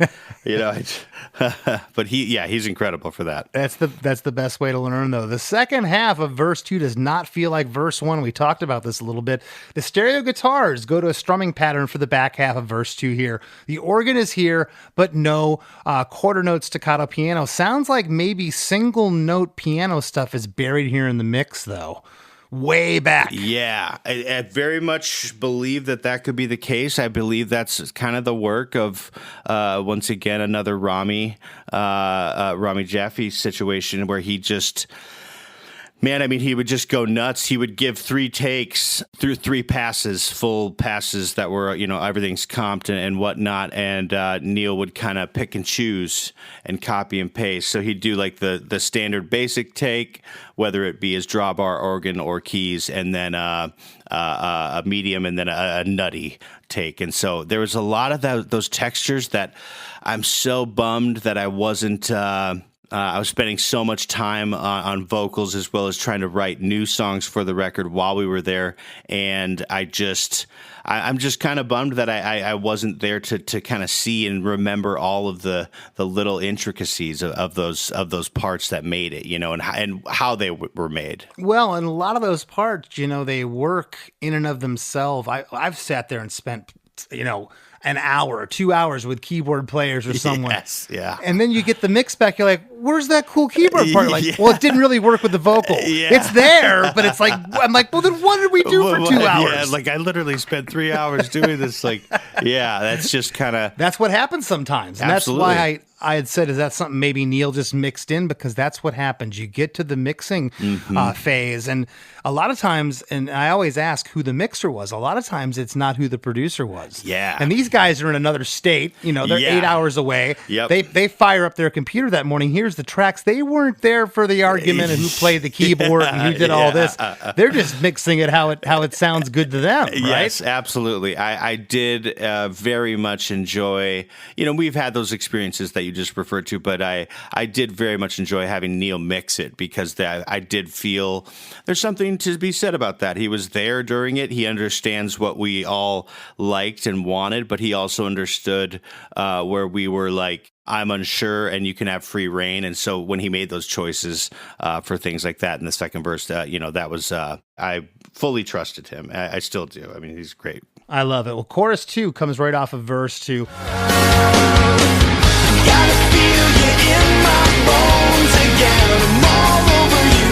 but he's incredible for that. That's the best way to learn though. The second half of verse 2 does not feel like verse 1. We talked about this a little bit. The stereo guitars go to a strumming pattern for the back half of verse 2 here. The organ is here, but no quarter note staccato piano. Sounds like maybe single note piano stuff is buried here in the mix though. Way back. Yeah, I very much believe that could be the case. I believe that's kind of the work of, once again, another Rami Jaffe situation where he just... Man, I mean, he would just go nuts. He would give 3 takes through 3 passes, full passes that were, everything's comped and whatnot. And Neal would kind of pick and choose and copy and paste. So he'd do like the standard basic take, whether it be his drawbar, organ, or keys, and then a medium, and then a nutty take. And so there was a lot of those textures that I'm so bummed that I wasn't... I was spending so much time on vocals as well as trying to write new songs for the record while we were there, and I'm just kind of bummed that I wasn't there to kind of see and remember all of the little intricacies of those parts that made it, and how they were made. Well, and a lot of those parts, they work in and of themselves. I've sat there and spent, an hour, 2 hours with keyboard players or someone. Yes, yeah. And then you get the mix back, you're like, where's that cool keyboard part? Like, Yeah. well, it didn't really work with the vocal. Yeah. It's there, but it's like, I'm like, well, then what did we do for 2 hours? Yeah, like I literally spent 3 hours doing this. Like, yeah, that's just kind of. That's what happens sometimes. And Absolutely. that's why I had said, is that something maybe Neal just mixed in? Because that's what happens. You get to the mixing phase. And a lot of times, and I always ask who the mixer was. A lot of times it's not who the producer was. Yeah. And these guys are in another state. You know, they're Yeah. 8 hours away. Yep. They fire up their computer that morning. Here's the tracks. They weren't there for the argument of who played the keyboard and who did all this. They're just mixing it how it sounds good to them, right? Yes, absolutely. I did very much enjoy, we've had those experiences that you just referred to, but I did very much enjoy having Neal mix it because I did feel there's something to be said about that. He was there during it. He understands what we all liked and wanted, but he also understood where we were like, I'm unsure and you can have free reign. And so when he made those choices for things like that in the second verse, that was, I fully trusted him. I still do. I mean, he's great. I love it. Well, chorus 2 comes right off of verse 2. Gotta feel you in my bones again. I'm all over you.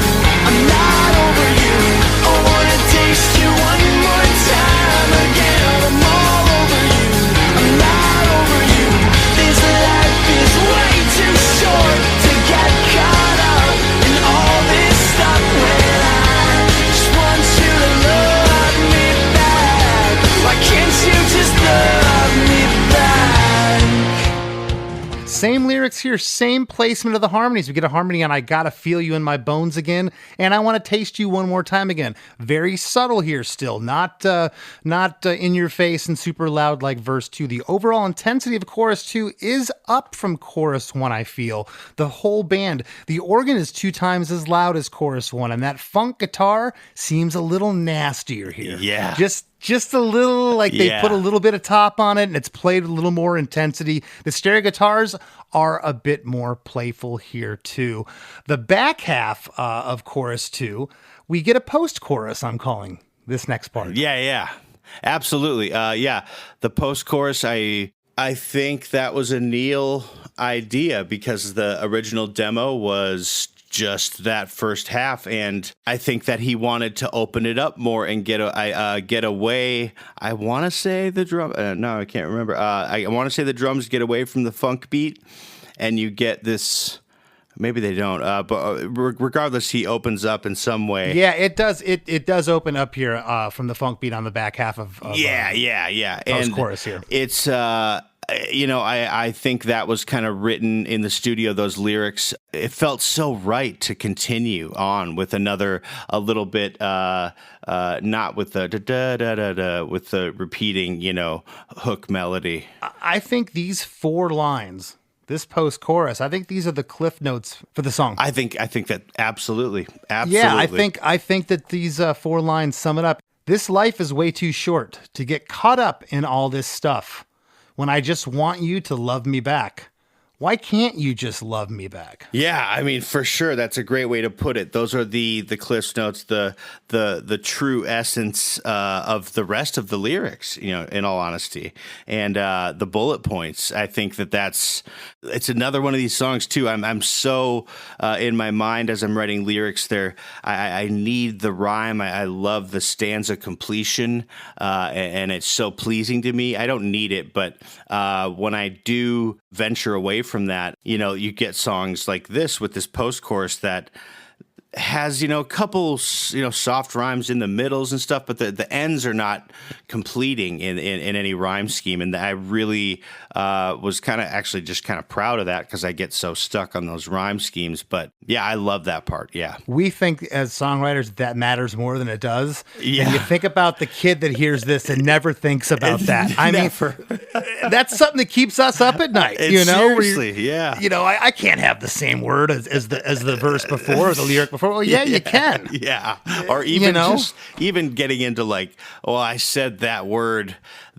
I'm not over you. I wanna taste you one more time again. I'm all over you. I'm not over you. This life is way too short to get caught up in all this stuff. When I just want you to love me back. Why can't you just love me back? Same lyrics here, same placement of the harmonies. We get a harmony on I Gotta Feel You in My Bones Again, and I Want to Taste You One More Time Again. Very subtle here still, not in your face and super loud like verse 2. The overall intensity of chorus 2 is up from chorus 1, I feel. The whole band. The organ is 2 times as loud as chorus 1, and that funk guitar seems a little nastier here. Yeah. Just a little, like they put a little bit of top on it and it's played with a little more intensity. The stereo guitars are a bit more playful here too. The back half of chorus 2, we get a post-chorus, I'm calling this next part. Yeah. Absolutely. The post-chorus, I think that was a Neal idea because the original demo was just that first half, and I think that he wanted to open it up more and get away. I want to say the drum. No, I can't remember. I want to say the drums get away from the funk beat, and you get this. Maybe they don't. But regardless, he opens up in some way. Yeah, it does. It does open up here from the funk beat on the back half of post chorus here. It's I think that was kind of written in the studio, those lyrics. It felt so right to continue on with a little bit, not with the da-da-da-da-da, with the repeating, hook melody. I think these 4 lines, this post-chorus, I think these are the cliff notes for the song. I think that absolutely. Yeah, I think that these 4 lines sum it up. This life is way too short to get caught up in all this stuff. When I just want you to love me back. Why can't you just love me back? Yeah, I mean, for sure, that's a great way to put it. Those are the Cliff's Notes, the true essence of the rest of the lyrics. In all honesty, and the bullet points. I think it's another one of these songs too. I'm so in my mind as I'm writing lyrics. There, I need the rhyme. I love the stanza completion, and it's so pleasing to me. I don't need it, but when I do venture away from that, you get songs like this with this post-chorus that has, a couple, soft rhymes in the middles and stuff, but the ends are not completing in any rhyme scheme. And I really was kind of proud of that because I get so stuck on those rhyme schemes. But yeah, I love that part. Yeah. We think as songwriters that matters more than it does. Yeah. And you think about the kid that hears this and never thinks about that. I mean, that's something that keeps us up at night, Seriously, yeah. I can't have the same word as the verse before or the lyric before. chord. Yeah, you can. Yeah. Or even You know? just even getting into like, oh, I said that word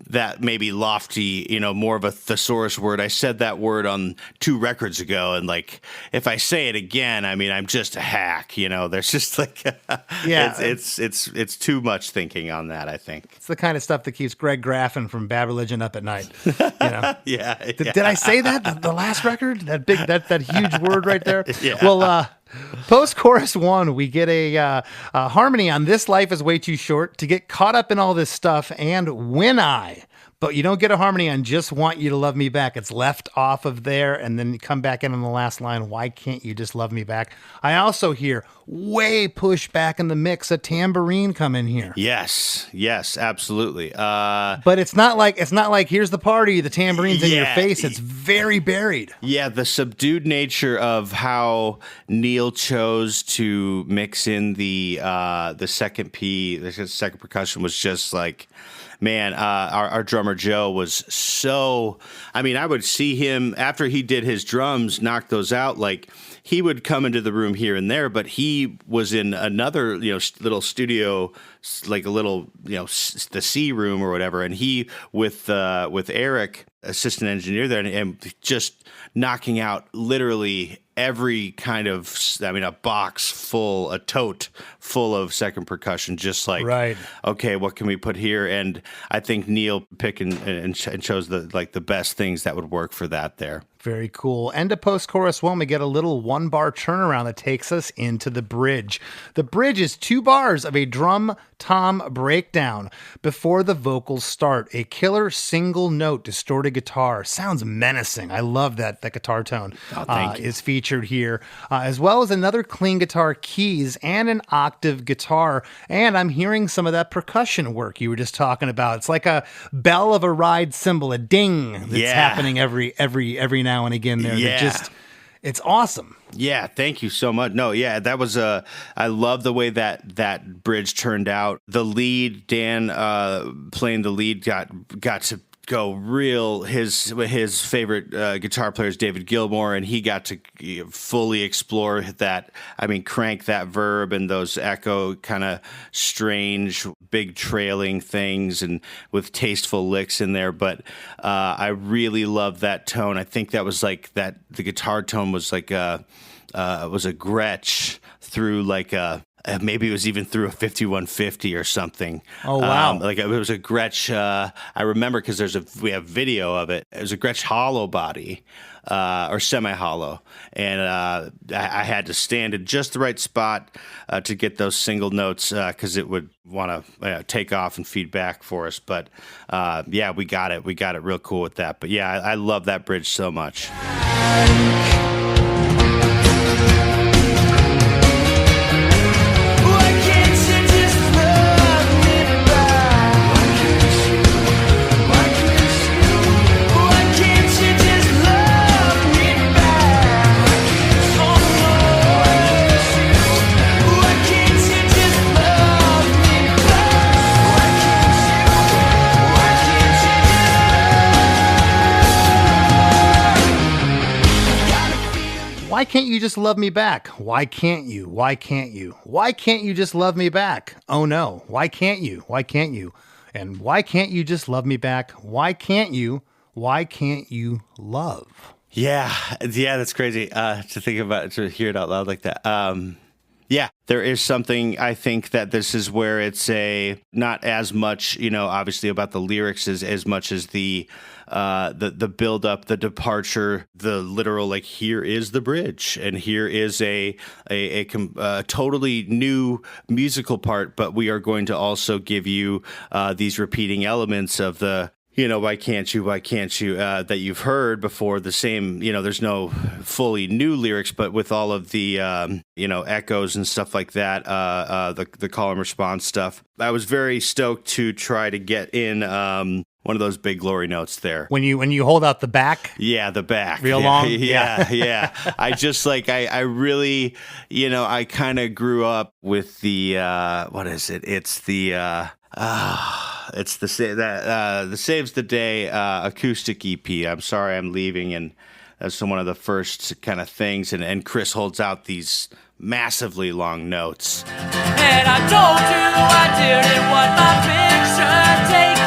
that maybe lofty, more of a thesaurus word. I said that word on 2 records ago. And like, if I say it again, I mean, I'm just a hack, there's just like, Yeah. it's too much thinking on that, I think. It's the kind of stuff that keeps Greg Graffin from Bad Religion up at night. Yeah. Did I say that? The last record? That huge word right there? Yeah. Well, post-chorus 1, we get a harmony on "This Life Is Way Too Short to Get Caught Up in All This Stuff" and "When I." But you don't get a harmony on "Just Want You to Love Me Back." It's left off of there, and then you come back in on the last line, "Why Can't You Just Love Me Back?" I also hear way push back in the mix, a tambourine come in here. Yes, absolutely. But it's not like here's the party, the tambourine's in your face. It's very buried. Yeah, the subdued nature of how Neal chose to mix in the second the second percussion was just like, man, our drummer Joe was so. I mean, I would see him after he did his drums, knock those out. Like he would come into the room here and there, but he was in another little studio, like a little the C room or whatever, and he with Eric, assistant engineer there, and just knocking out literally every kind of, a box full, a tote full of second percussion, just like, right. Okay, what can we put here? And I think Neal picked and chose the best things that would work for that there. Very cool. End of post-chorus 1, we get a little 1-bar turnaround that takes us into the bridge. The bridge is 2 bars of a drum tom breakdown before the vocals start. A killer single note distorted guitar. Sounds menacing. I love that guitar tone is featured here, as well as another clean guitar keys and an octave guitar. And I'm hearing some of that percussion work you were just talking about. It's like a bell of a ride cymbal, a ding that's happening every now and again there. Yeah. It's awesome. Yeah, thank you so much. No, yeah, that was I love the way that bridge turned out. The lead, Dan playing the lead, got to go real. His favorite guitar player is David Gilmour, and he got to fully explore that. I mean, crank that verb and those echo kind of strange, big trailing things, and with tasteful licks in there. But I really love that tone. I think that was like that. The guitar tone was like was a Gretsch through like a. Maybe it was even through a 5150 or something. Oh, wow. Like it was a Gretsch. I remember because we have video of it. It was a Gretsch hollow body or semi-hollow. And I had to stand in just the right spot to get those single notes because it would want to take off and feed back for us. But yeah, we got it. We got it real cool with that. But yeah, I love that bridge so much. Why can't you just love me back? Why can't you? Why can't you? Why can't you just love me back? Oh no. Why can't you? Why can't you? And why can't you just love me back? Why can't you? Why can't you love? Yeah, that's crazy to think about, to hear it out loud like that. Yeah, there is something, I think that this is where it's not as much, obviously about the lyrics as much as the build up, the departure, the literal, like, here is the bridge and here is a totally new musical part, but we are going to also give you these repeating elements of the, why can't you, that you've heard before. The same, there's no fully new lyrics, but with all of the, echoes and stuff like that, the call and response stuff. I was very stoked to try to get in one of those big glory notes there. When you hold out the back? Yeah, the back. Real long? Yeah. I just I really, I kind of grew up with the, what is it? It's the, it's the Saves the Day acoustic EP. I'm sorry I'm leaving, and That's one of the first kind of things. And Chris holds out these massively long notes. And I told you I didn't want my picture taken.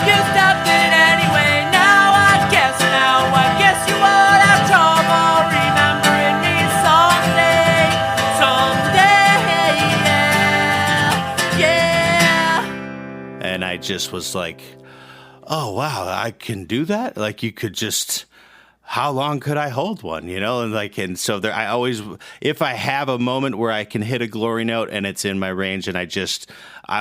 You stopped it anyway. Now I guess you won't have trouble remembering me someday. Yeah. And I just was like, oh, wow, I can do that? Like, you could just, how long could I hold one, And so there, I always, if I have a moment where I can hit a glory note and it's in my range, and I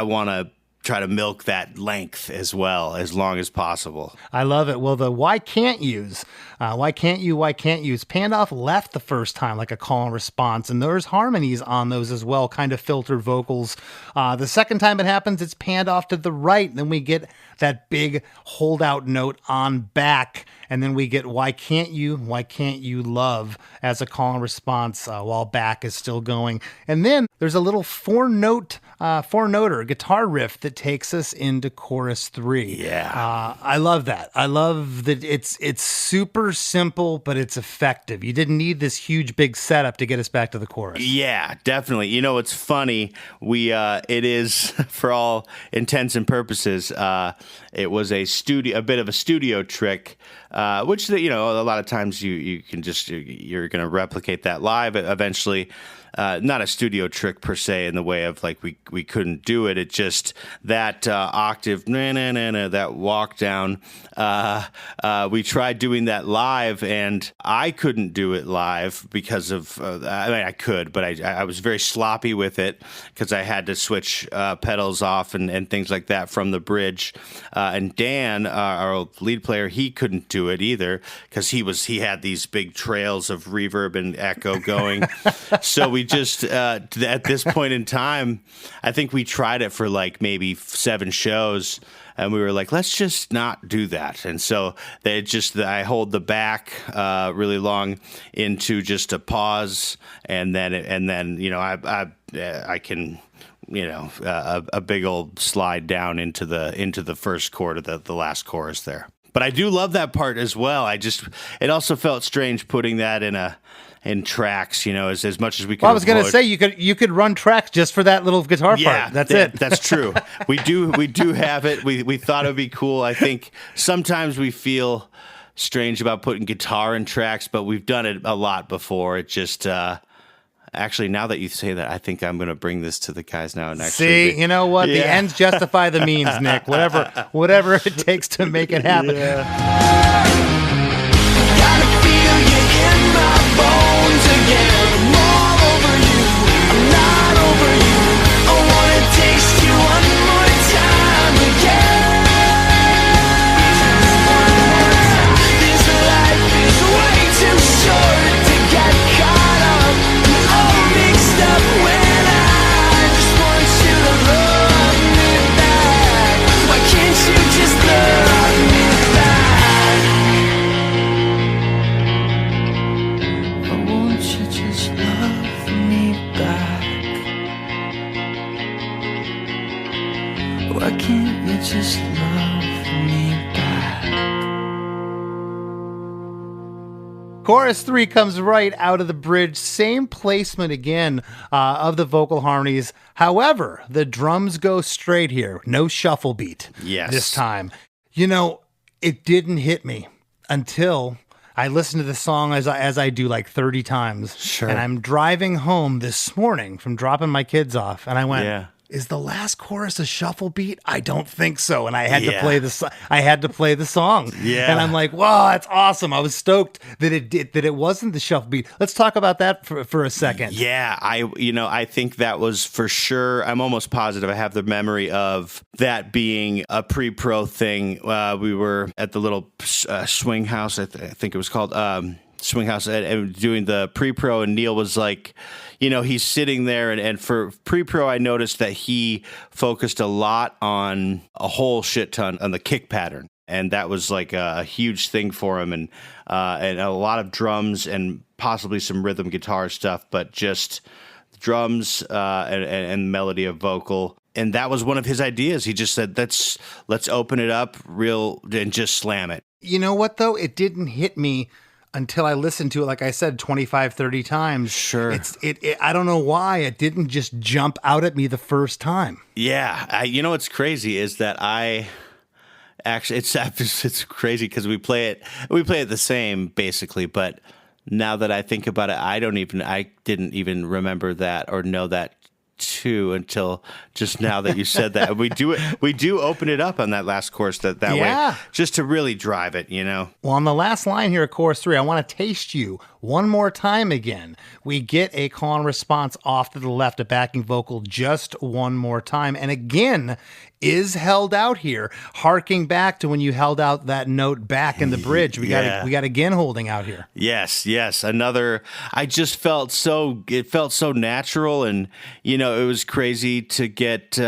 want to try to milk that length as well, as long as possible. I love it. Well, the why can't use panned off left the first time, like a call and response, and there's harmonies on those as well, kind of filtered vocals. The second time it happens, it's panned off to the right, then we get that big holdout note on back, and then we get why can't you love as a call and response while back is still going. And then there's a little four-noter guitar riff that takes us into chorus 3. Yeah. I love that. I love that it's super simple, but it's effective. You didn't need this huge big setup to get us back to the chorus. Yeah, definitely. It's funny. It is, for all intents and purposes, it was a bit of a studio trick, which a lot of times you're going to replicate that live eventually. Not a studio trick per se in the way of like we couldn't do it. It just that octave, that walk down. We tried doing that live, and I couldn't do it live because of. I could, but I was very sloppy with it because I had to switch pedals off and things like that from the bridge. And Dan, our lead player, he couldn't do it either because he had these big trails of reverb and echo going. So we just at this point in time, I think we tried it for like maybe 7 shows, and we were like, let's just not do that. And so I hold the back really long into just a pause, and then I can a big old slide down into the first chord of the last chorus there. But I do love that part as well. It also felt strange putting that in tracks, as much as we could. Well, I was going to say you could run tracks just for that little guitar part. That's it. That's true. We do have it. We thought it would be cool. I think sometimes we feel strange about putting guitar in tracks, but we've done it a lot before. It just actually, now that you say that, I think I'm going to bring this to the guys now. And see, you know what? The ends justify the means, Nick. Whatever it takes to make it happen. Gotta feel you in my bones again. I'm all over you. I'm not over you. I wanna taste you one more time again. This life is way too short to get caught up and all mixed up when I just want you to love me back. Why can't you just love me back? Won't you just love me back? Why can't you just love me back? Chorus 3 comes right out of the bridge. Same placement again of the vocal harmonies. However, the drums go straight here. No shuffle beat this time. It didn't hit me until I listened to the song as I do like 30 times. Sure. And I'm driving home this morning from dropping my kids off, and I went, is the last chorus a shuffle beat? I don't think so. And I had to play the song. Yeah. And I'm like, wow, that's awesome. I was stoked that it wasn't the shuffle beat. Let's talk about that for a second. Yeah, I think that was for sure. I'm almost positive I have the memory of that being a pre-pro thing. We were at the little swing house, I think it was called swing house, and doing the pre-pro, and Neal was like, he's sitting there, and for pre-pro, I noticed that he focused a lot on a whole shit ton on the kick pattern. And that was like a huge thing for him, and a lot of drums and possibly some rhythm guitar stuff, but just drums and melody of vocal. And that was one of his ideas. He just said, let's open it up real and just slam it. You know what, though? It didn't hit me until I listened to it, like I said, 25, 30 times. Sure. I don't know why. It didn't just jump out at me the first time. Yeah. You know what's crazy is that I actually, it's crazy because we play it the same, basically, but now that I think about it, I didn't even remember that or know that too until just now that you said that. We do open it up on that last chorus that way, just to really drive it, you know. Well, on the last line here of chorus 3, I want to taste you one more time again. We get a call and response off to the left, a backing vocal just one more time, and again is held out here, harking back to when you held out that note back in the bridge. We got again holding out here. Yes. Another. I just felt it felt so natural, and you know, it was crazy to get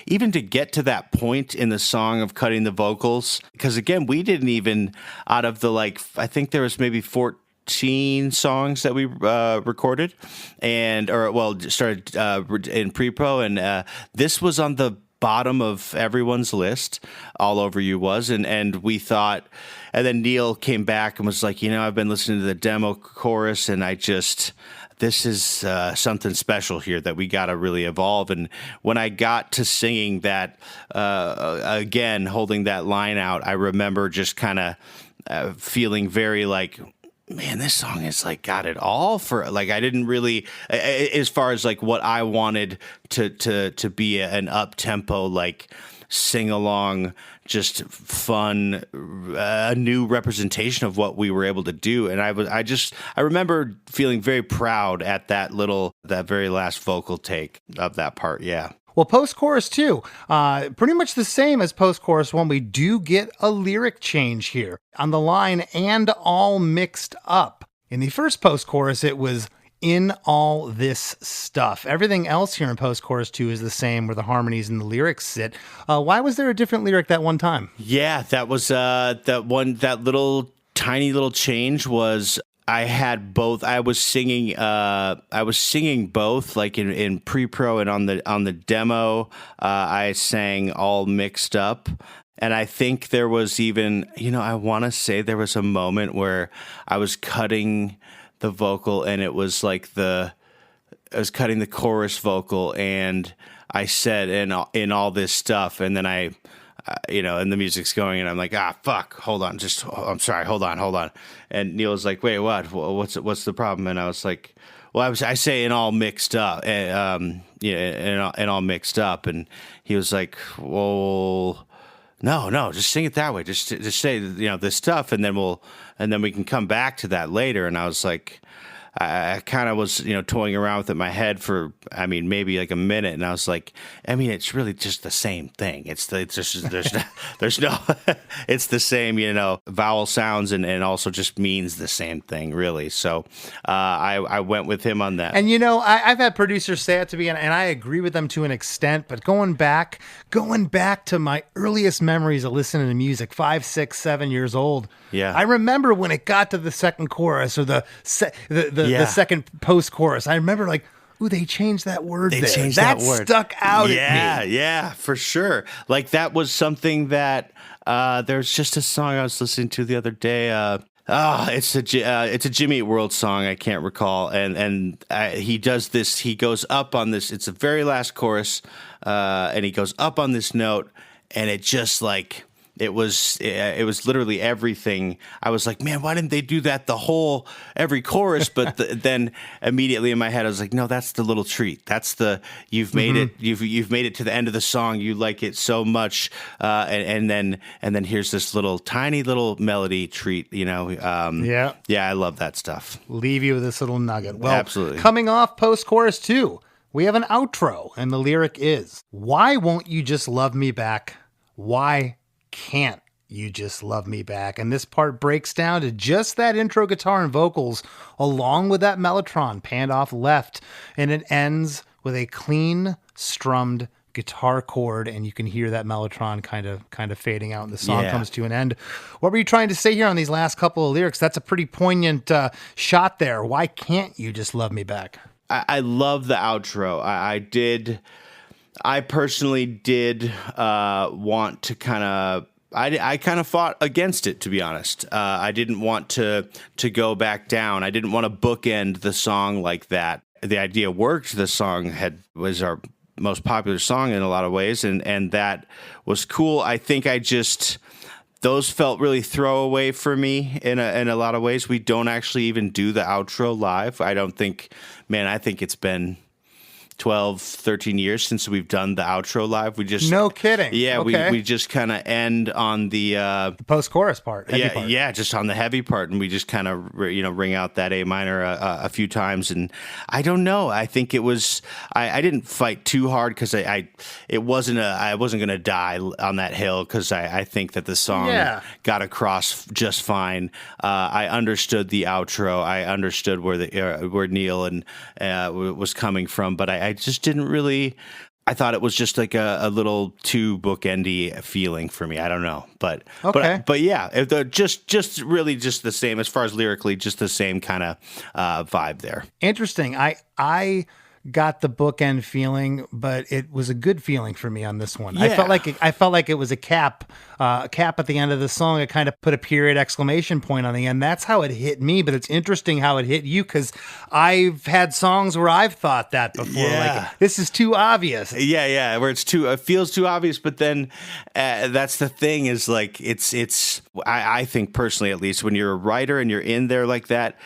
even to get to that point in the song of cutting the vocals, because again, we didn't even, out of the I think there was maybe 14 songs that we recorded started in pre-pro, and this was on the bottom of everyone's list. All Over You was, and we thought, and then Neal came back and was like, you know, I've been listening to the demo chorus, and this is something special here that we got to really evolve. And when I got to singing that again, holding that line out, I remember just kind of feeling very man, this song is got it all for I didn't really, as far as what I wanted to be an up tempo sing along, just fun, a new representation of what we were able to do. And I remember feeling very proud at that very last vocal take of that part. Yeah. Well, post-chorus 2, pretty much the same as post-chorus 1. We do get a lyric change here on the line, and all mixed up. In the first post-chorus, it was in all this stuff. Everything else here in post-chorus 2 is the same, where the harmonies and the lyrics sit. Why was there a different lyric that one time? Yeah, that was that little tiny little change was, I had both. I was singing both, in pre-pro and on the demo. I sang all mixed up, and I think there was even, I want to say there was a moment where I was cutting the vocal, and it was I was cutting the chorus vocal, and I said in all this stuff, and then and the music's going, and I'm like, fuck, hold on, I'm sorry, hold on. And Neal was like, wait, what? What's the problem? And I was like, well, I say in all mixed up, in all mixed up, and he was like, well, no, just sing it that way, just say this stuff, and then we can come back to that later. And I was like, I kind of was, toying around with it in my head for, maybe a minute, and I was like, it's really just the same thing. It's just there's no, it's the same, vowel sounds, and also just means the same thing, really. So I went with him on that. And I've had producers say it to me, and I agree with them to an extent. But going back to my earliest memories of listening to music, 5, 6, 7 years old. Yeah, I remember when it got to the second chorus or the second post-chorus. I remember ooh, they changed that word. That word stuck out at me. Yeah, for sure. That was something that there's just a song I was listening to the other day. It's a Jimmy Eat World song. I can't recall. And he does this. He goes up on this. It's the very last chorus, and he goes up on this note, and it just it was literally everything. I was like, man, why didn't they do that every chorus? But then immediately in my head, I was like, no, that's the little treat. That's you've made it. You've made it to the end of the song. You like it so much, and then here's this tiny little melody treat. Yeah, I love that stuff. Leave you with this little nugget. Well, absolutely. Coming off post-chorus 2, we have an outro, and the lyric is, "Why won't you just love me back? Why can't you just love me back?" And this part breaks down to just that intro guitar and vocals, along with that mellotron panned off left, and it ends with a clean strummed guitar chord, and you can hear that mellotron kind of fading out, and the song comes to an end. What were you trying to say here on these last couple of lyrics? That's a pretty poignant shot there. Why can't you just love me back? I love the outro. I personally did want to kind of I kind of fought against it, to be honest. I didn't want to go back down. I didn't want to bookend the song like that. The idea worked. The song was our most popular song in a lot of ways, and that was cool. I think those felt really throwaway for me in a lot of ways. We don't actually even do the outro live. I think it's been 12, 13 years since we've done the outro live. We just no kidding. Yeah, okay. we just kind of end on the post-chorus part. Yeah, just on the heavy part, and we just kind of ring out that A minor a few times. And I don't know. I think it was I didn't fight too hard because I wasn't going to die on that hill because I think that the song got across just fine. I understood the outro. I understood where Neal and was coming from, but I just didn't really. I thought it was just like a little too bookendy feeling for me. I don't know, but yeah, just really just the same as far as lyrically, just the same kind of vibe there. Interesting. I got the bookend feeling, but it was a good feeling for me on this one. Yeah. I felt like it was a cap at the end of the song. It kind of put a period exclamation point on the end. That's how it hit me, but it's interesting how it hit you because I've had songs where I've thought that before. Yeah. Like, this is too obvious. Yeah, where it feels too obvious, but then that's the thing is like I think personally, at least, when you're a writer and you're in there like that,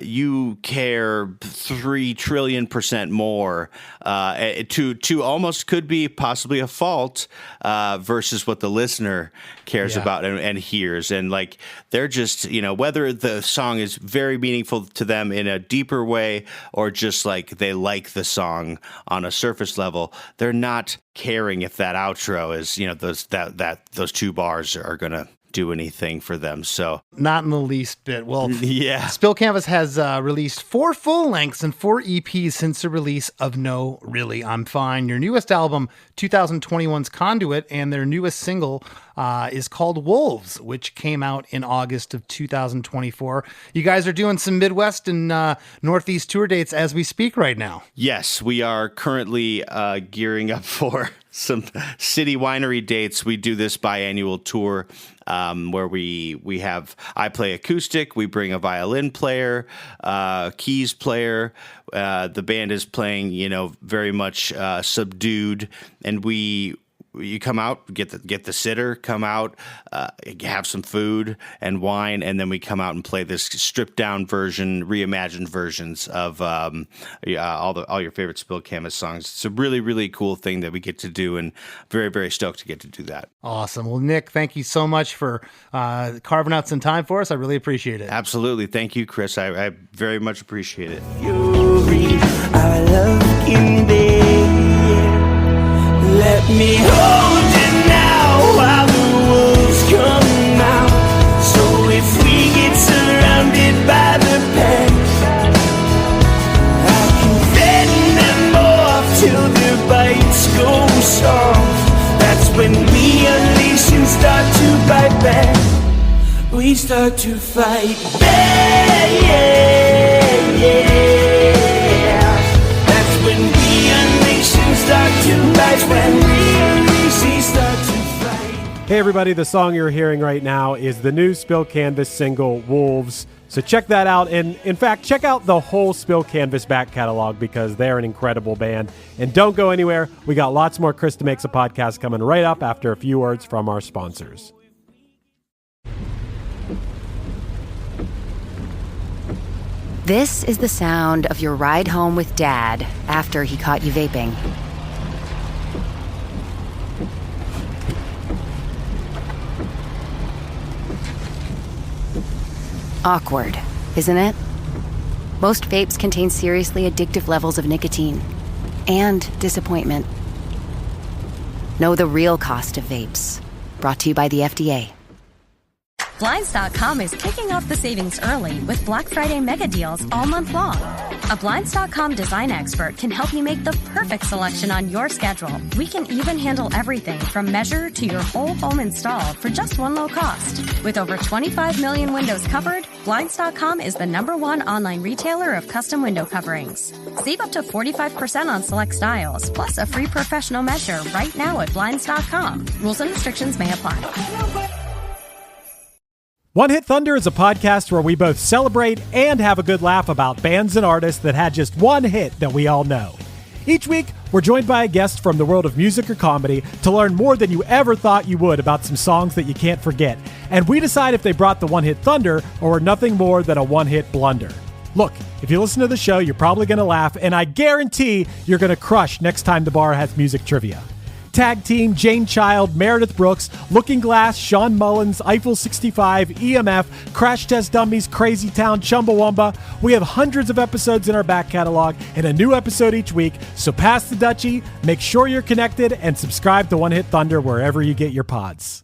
you care 3 trillion% more to almost could be possibly a fault versus what the listener cares about and hears. And like they're just, whether the song is very meaningful to them in a deeper way or just like they like the song on a surface level, they're not caring if that outro is, those 2 bars are going to do anything for them. So not in the least bit. Well, yeah. Spill Canvas has released 4 full lengths and 4 EPs since the release of No, Really, I'm Fine. Your newest album, 2021's Conduit, and their newest single is called Wolves, which came out in August of 2024. You guys are doing some Midwest and Northeast tour dates as we speak right now. Yes, we are currently gearing up for some city winery dates. We do this biannual tour where I play acoustic, we bring a violin player, keys player, the band is playing, very much subdued, and you come out, get the sitter, come out, have some food and wine, and then we come out and play this stripped down version, reimagined versions of all your favorite Spill Canvas songs. It's a really, really cool thing that we get to do, and very, very stoked to get to do that. Awesome. Well, Nick, thank you so much for carving out some time for us. I really appreciate it. Absolutely. Thank you, Chris. I very much appreciate it. Our love in bed. Let me hold you now while the wolves come out. So if we get surrounded by the pack, I can fend them off till their bites go soft. That's when we unleash and start to bite back. We start to fight back, That's when we unleash and start to bite. When we unleash and start to fight. Hey everybody, the song you're hearing right now is the new Spill Canvas single, Wolves. So check that out, and in fact, check out the whole Spill Canvas back catalog because they're an incredible band. And don't go anywhere. We got lots more Chris DeMakes a Podcast coming right up after a few words from our sponsors. This is the sound of your ride home with Dad after he caught you vaping. Awkward, isn't it? Most vapes contain seriously addictive levels of nicotine and disappointment. Know the real cost of vapes. Brought to you by the FDA. Blinds.com is kicking off the savings early with Black Friday mega deals all month long. A Blinds.com design expert can help you make the perfect selection on your schedule. We can even handle everything from measure to your whole home installed for just one low cost. With over 25 million windows covered, Blinds.com is the #1 online retailer of custom window coverings. Save up to 45% on select styles, plus a free professional measure right now at Blinds.com. Rules and restrictions may apply. One Hit Thunder is a podcast where we both celebrate and have a good laugh about bands and artists that had just one hit that we all know. Each week, we're joined by a guest from the world of music or comedy to learn more than you ever thought you would about some songs that you can't forget. And we decide if they brought the One Hit Thunder or were nothing more than a one-hit blunder. Look, if you listen to the show, you're probably going to laugh, and I guarantee you're going to crush next time the bar has music trivia. Tag Team, Jane Child, Meredith Brooks, Looking Glass, Sean Mullins, Eiffel 65, EMF, Crash Test Dummies, Crazy Town, Chumbawamba. We have hundreds of episodes in our back catalog and a new episode each week, so pass the Dutchie, make sure you're connected, and subscribe to One Hit Thunder wherever you get your pods.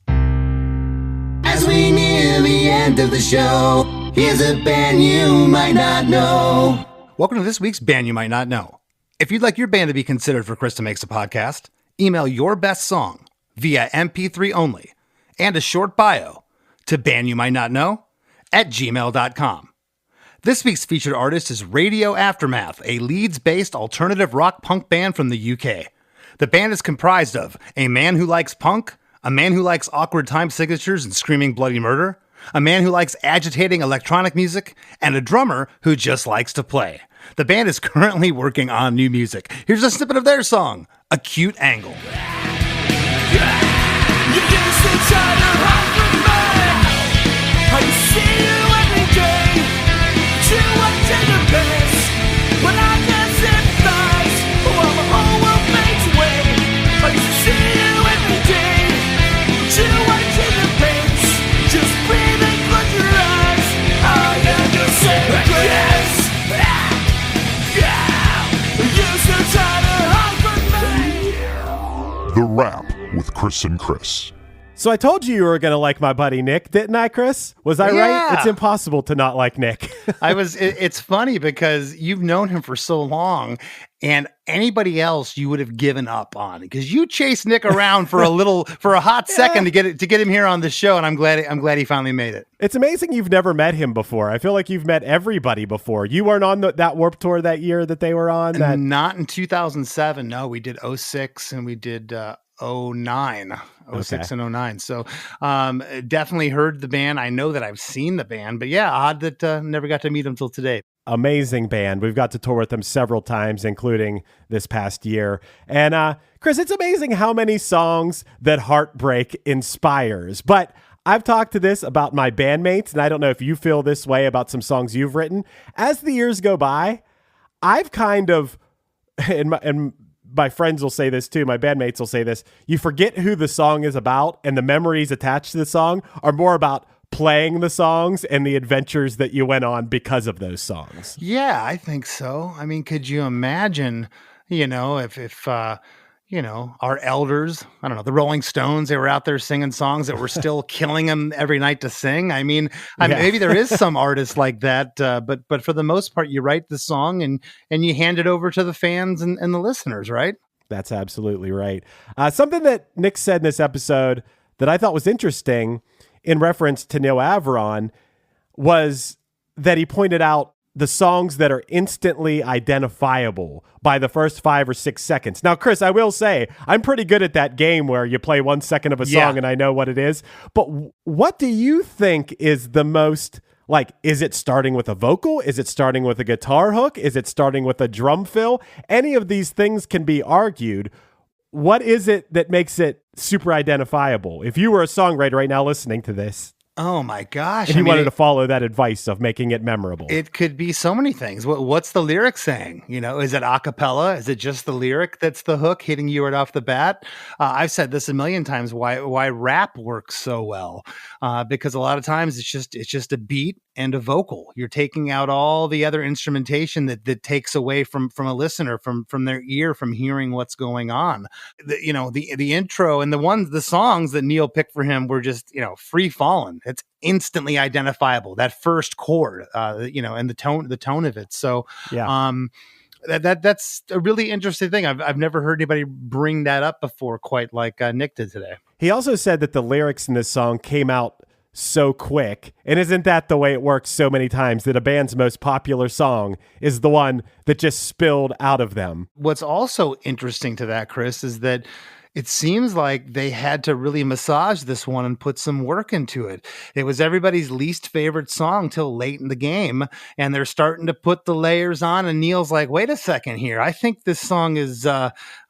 As we near the end of the show, here's a band you might not know. Welcome to this week's Band You Might Not Know. If you'd like your band to be considered for Krista Makes a Podcast, email your best song via MP3 only and a short bio to bandyoumightnotknow@gmail.com. This week's featured artist is Radio Aftermath, a Leeds-based alternative rock punk band from the UK. The band is comprised of a man who likes punk, a man who likes awkward time signatures and screaming bloody murder, a man who likes agitating electronic music, and a drummer who just likes to play. The band is currently working on new music. Here's a snippet of their song, Acute Angle. The Wrap with Chris and Chris. So I told you were going to like my buddy Nick, didn't I, Chris? Was I right? It's impossible to not like Nick. It's funny because you've known him for so long, and anybody else you would have given up on, because you chased Nick around for a hot second to get him here on the show, and I'm glad he finally made it. It's amazing you've never met him before. I feel like you've met everybody before. You weren't on that Warped Tour that year that they were on? Not in 2007. No, we did 06 and we did 09. 06 and 09. So definitely heard the band. I know that I've seen the band, but yeah, odd that never got to meet them till today. Amazing band. We've got to tour with them several times, including this past year. And Chris, it's amazing how many songs that heartbreak inspires. But I've talked to this about my bandmates, and I don't know if you feel this way about some songs you've written. As the years go by, I've kind of, and my friends will say this too, my bandmates will say this, you forget who the song is about, and the memories attached to the song are more about playing the songs and the adventures that you went on because of those songs. Yeah, I think so. I mean, could you imagine, if our elders, I don't know, the Rolling Stones, they were out there singing songs that were still killing them every night to sing. I mean, maybe there is some artists like that, but for the most part, you write the song and you hand it over to the fans and the listeners, right? That's absolutely right. Something that Nick said in this episode that I thought was interesting in reference to Neal Avron was that he pointed out the songs that are instantly identifiable by the first 5 or 6 seconds. Now, Chris, I will say, I'm pretty good at that game where you play 1 second of a song and I know what it is. But what do you think is the most, is it starting with a vocal? Is it starting with a guitar hook? Is it starting with a drum fill? Any of these things can be argued. What is it that makes it super identifiable? If you were a songwriter right now listening to this, oh my gosh. If you wanted to follow that advice of making it memorable. It could be so many things. What's the lyric saying? Is it a cappella? Is it just the lyric that's the hook hitting you right off the bat? I've said this a million times, why rap works so well. Because a lot of times it's just a beat and a vocal. You're taking out all the other instrumentation that takes away from a listener, from their ear, from hearing what's going on. The intro and the songs that Neal picked for him were just, free falling. It's instantly identifiable. That first chord, and the tone of it. So, that's a really interesting thing. I've never heard anybody bring that up before, quite like Nick did today. He also said that the lyrics in this song came out so quick? And isn't that the way it works so many times, that a band's most popular song is the one that just spilled out of them? What's also interesting to that, Chris, is that it seems like they had to really massage this one and put some work into it. It was everybody's least favorite song till late in the game, and they're starting to put the layers on. And Neal's like, "Wait a second here. I think this song is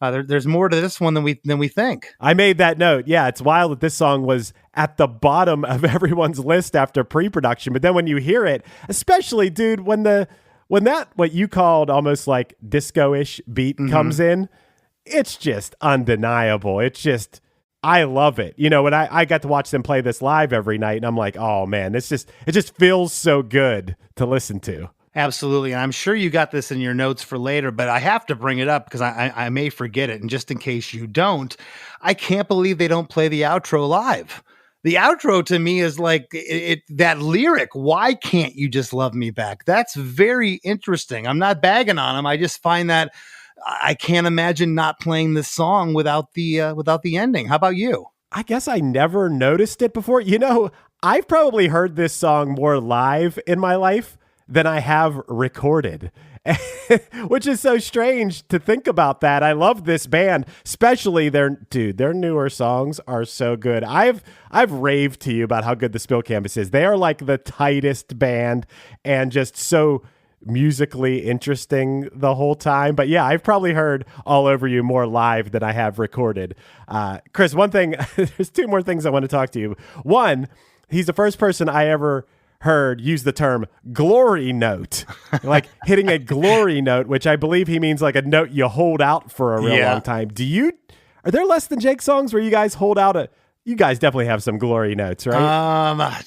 there's more to this one than we think." I made that note. Yeah, it's wild that this song was at the bottom of everyone's list after pre-production, but then when you hear it, especially, dude, when that what you called almost like disco-ish beat comes in. It's just undeniable. It's just, I love it. You know, when I got to watch them play this live every night, and I'm like, oh man, it just feels so good to listen to. Absolutely. And I'm sure you got this in your notes for later, but I have to bring it up because I may forget it. And just in case you don't, I can't believe they don't play the outro live. The outro to me is like that lyric, "Why can't you just love me back?" That's very interesting. I'm not bagging on them. I just find that I can't imagine not playing this song without the ending. How about you? I guess I never noticed it before. You know, I've probably heard this song more live in my life than I have recorded, which is so strange to think about that. I love this band, especially their newer songs are so good. I've raved to you about how good the Spill Canvas is. They are like the tightest band and just so musically interesting the whole time. But yeah, I've probably heard All Over You more live than I have recorded. Chris, one thing, there's two more things I want to talk to you. One, he's the first person I ever heard use the term glory note, like hitting a glory note, which I believe he means like a note you hold out for a real long time. Are there Less Than Jake songs where you guys hold out you guys definitely have some glory notes, right?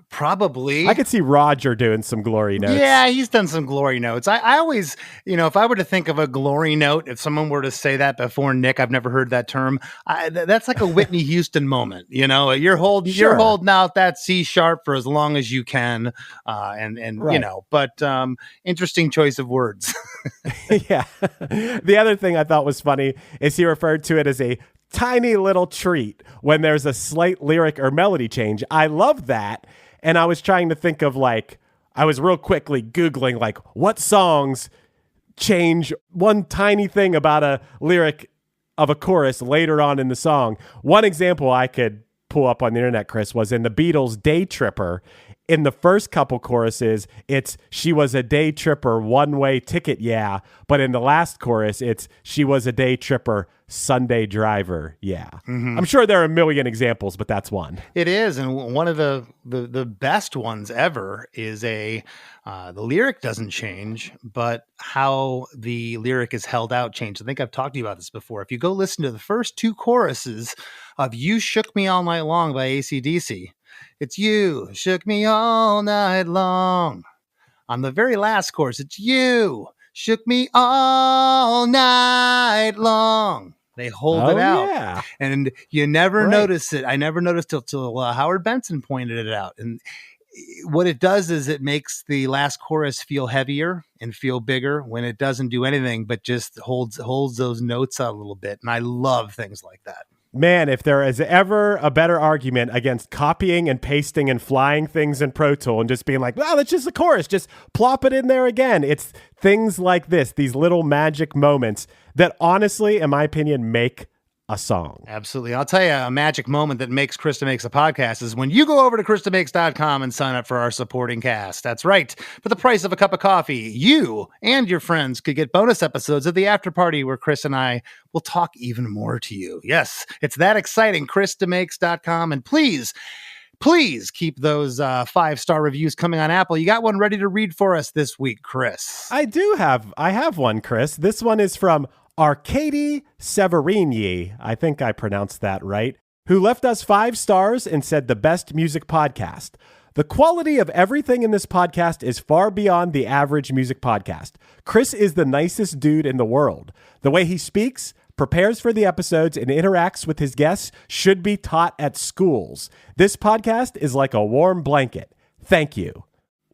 Probably. I could see Roger doing some glory notes. Yeah, he's done some glory notes. I always, if I were to think of a glory note, if someone were to say that before Nick, I've never heard that term. That's like a Whitney Houston moment. You're holding out that C sharp for as long as you can, right. But interesting choice of words. Yeah. The other thing I thought was funny is he referred to it as a tiny little treat when there's a slight lyric or melody change. I love that. And I was trying to think of I was real quickly Googling what songs change one tiny thing about a lyric of a chorus later on in the song. One example I could pull up on the internet, Chris, was in the Beatles' Day Tripper. In the first couple choruses, it's "She was a day tripper, one-way ticket, yeah." But in the last chorus, it's "She was a day tripper, Sunday driver, yeah." Mm-hmm. I'm sure there are a million examples, but that's one. It is, and one of the best ones ever is the lyric doesn't change, but how the lyric is held out changed. I think I've talked to you about this before. If you go listen to the first two choruses of "You Shook Me All Night Long" by AC/DC, it's "You shook me all night long." On the very last chorus, it's "You shook me all night long." They hold it out. Yeah. And you never notice it. I never noticed till Howard Benson pointed it out. And what it does is it makes the last chorus feel heavier and feel bigger when it doesn't do anything but just holds those notes out a little bit. And I love things like that. Man, if there is ever a better argument against copying and pasting and flying things in Pro Tool and just being like, well, that's just the chorus, just plop it in there again. It's things like this, these little magic moments that honestly, in my opinion, make a song. Absolutely. I'll tell you a magic moment that makes Chris DeMakes a podcast is when you go over to ChrisDeMakes.com and sign up for our supporting cast. That's right. For the price of a cup of coffee, you and your friends could get bonus episodes of the after party where Chris and I will talk even more to you. Yes, it's that exciting. ChrisDeMakes.com. And please keep those 5-star reviews coming on Apple. You got one ready to read for us this week, Chris? I have one, Chris. This one is from Arcady Severini, I think I pronounced that right, who left us 5 stars and said the best music podcast. The quality of everything in this podcast is far beyond the average music podcast. Chris is the nicest dude in the world. The way he speaks, prepares for the episodes, and interacts with his guests should be taught at schools. This podcast is like a warm blanket. Thank you.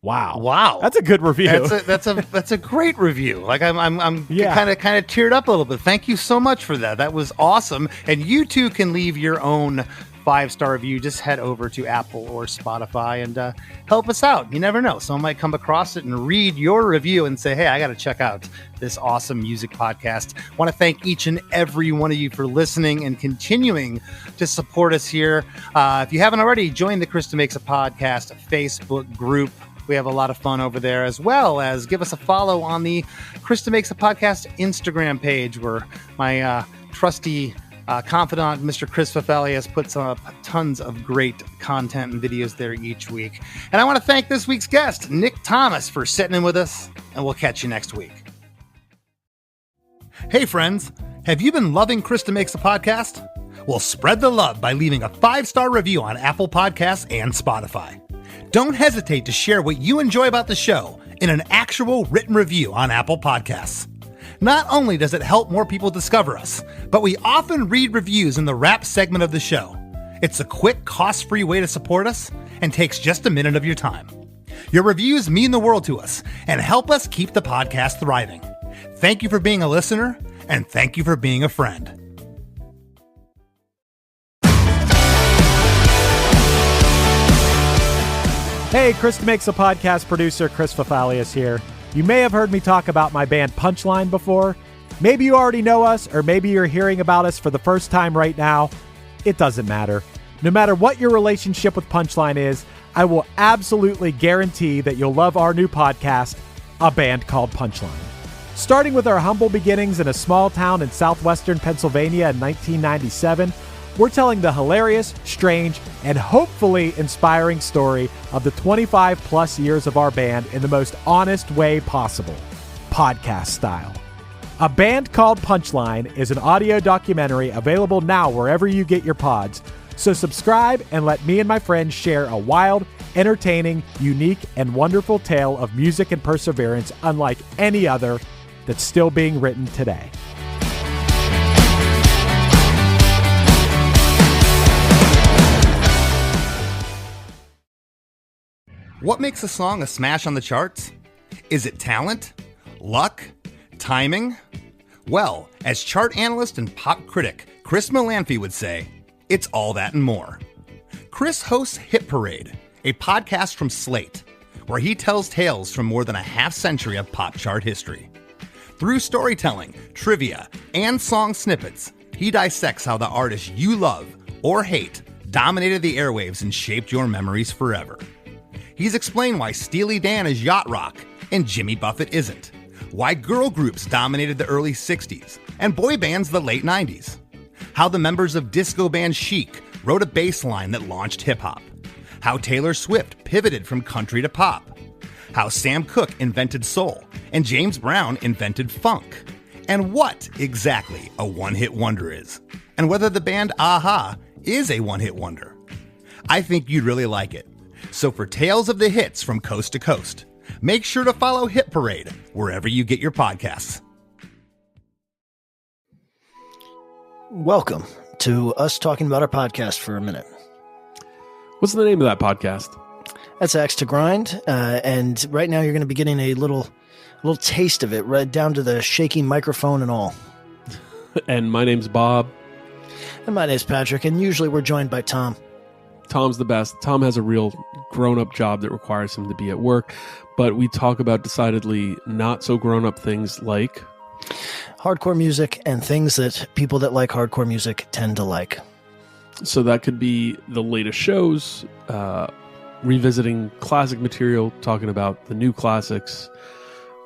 Wow. That's a good review. That's a great review. Like I'm kind of teared up a little bit. Thank you so much for that. That was awesome. And you too can leave your own 5-star review, just head over to Apple or Spotify and help us out. You never know. Someone might come across it and read your review and say, hey, I got to check out this awesome music podcast. I want to thank each and every one of you for listening and continuing to support us here. If you haven't already, join the Chris DeMakes a Podcast Facebook group. We have a lot of fun over there, as well as give us a follow on the Chris DeMakes a Podcast Instagram page, where my trusty confidant, Mr. Chris Fafalius, puts up tons of great content and videos there each week. And I want to thank this week's guest, Nick Thomas, for sitting in with us, and we'll catch you next week. Hey, friends, have you been loving Chris DeMakes a Podcast? Well, spread the love by leaving a 5-star review on Apple Podcasts and Spotify. Don't hesitate to share what you enjoy about the show in an actual written review on Apple Podcasts. Not only does it help more people discover us, but we often read reviews in the wrap segment of the show. It's a quick, cost-free way to support us and takes just a minute of your time. Your reviews mean the world to us and help us keep the podcast thriving. Thank you for being a listener, and thank you for being a friend. Hey, Chris DeMakes a Podcast producer Chris Fafalius here. You may have heard me talk about my band Punchline before. Maybe you already know us, or maybe you're hearing about us for the first time right now. It doesn't matter. No matter what your relationship with Punchline is, I will absolutely guarantee that you'll love our new podcast, A Band Called Punchline. Starting with our humble beginnings in a small town in southwestern Pennsylvania in 1997, we're telling the hilarious, strange, and hopefully inspiring story of the 25-plus years of our band in the most honest way possible, podcast style. A Band Called Punchline is an audio documentary available now wherever you get your pods, so subscribe and let me and my friends share a wild, entertaining, unique, and wonderful tale of music and perseverance unlike any other that's still being written today. What makes a song a smash on the charts? Is it talent? Luck? Timing? Well, as chart analyst and pop critic Chris Melanphy would say, it's all that and more. Chris hosts Hit Parade, a podcast from Slate, where he tells tales from more than a half-century of pop chart history. Through storytelling, trivia, and song snippets, he dissects how the artists you love or hate dominated the airwaves and shaped your memories forever. He's explained why Steely Dan is yacht rock and Jimmy Buffett isn't, why girl groups dominated the early 60s and boy bands the late 90s, how the members of disco band Chic wrote a bass line that launched hip-hop, how Taylor Swift pivoted from country to pop, how Sam Cooke invented soul and James Brown invented funk, and what exactly a one-hit wonder is, and whether the band Aha is a one-hit wonder. I think you'd really like it. So for tales of the hits from coast to coast, make sure to follow Hit Parade wherever you get your podcasts. Welcome to us talking about our podcast for a minute. What's the name of that podcast? That's Axe to Grind, and right now you're going to be getting a little taste of it, right down to the shaky microphone and all. And my name's Bob. And my name's Patrick, and usually we're joined by Tom. Tom's the best. Tom has a real grown-up job that requires him to be at work, but we talk about decidedly not so grown-up things like hardcore music and things that people that like hardcore music tend to like. So that could be the latest shows, revisiting classic material, talking about the new classics,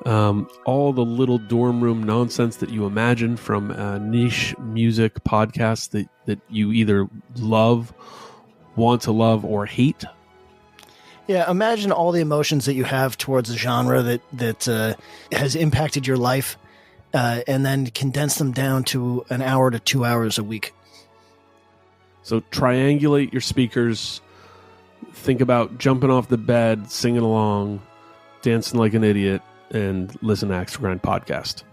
all the little dorm room nonsense that you imagine from niche music podcasts that you either love, want to love, or hate. Yeah, imagine all the emotions that you have towards a genre that has impacted your life, and then condense them down to an hour to 2 hours a week. So triangulate your speakers, think about jumping off the bed, singing along, dancing like an idiot, and listen to Axe to Grind podcast.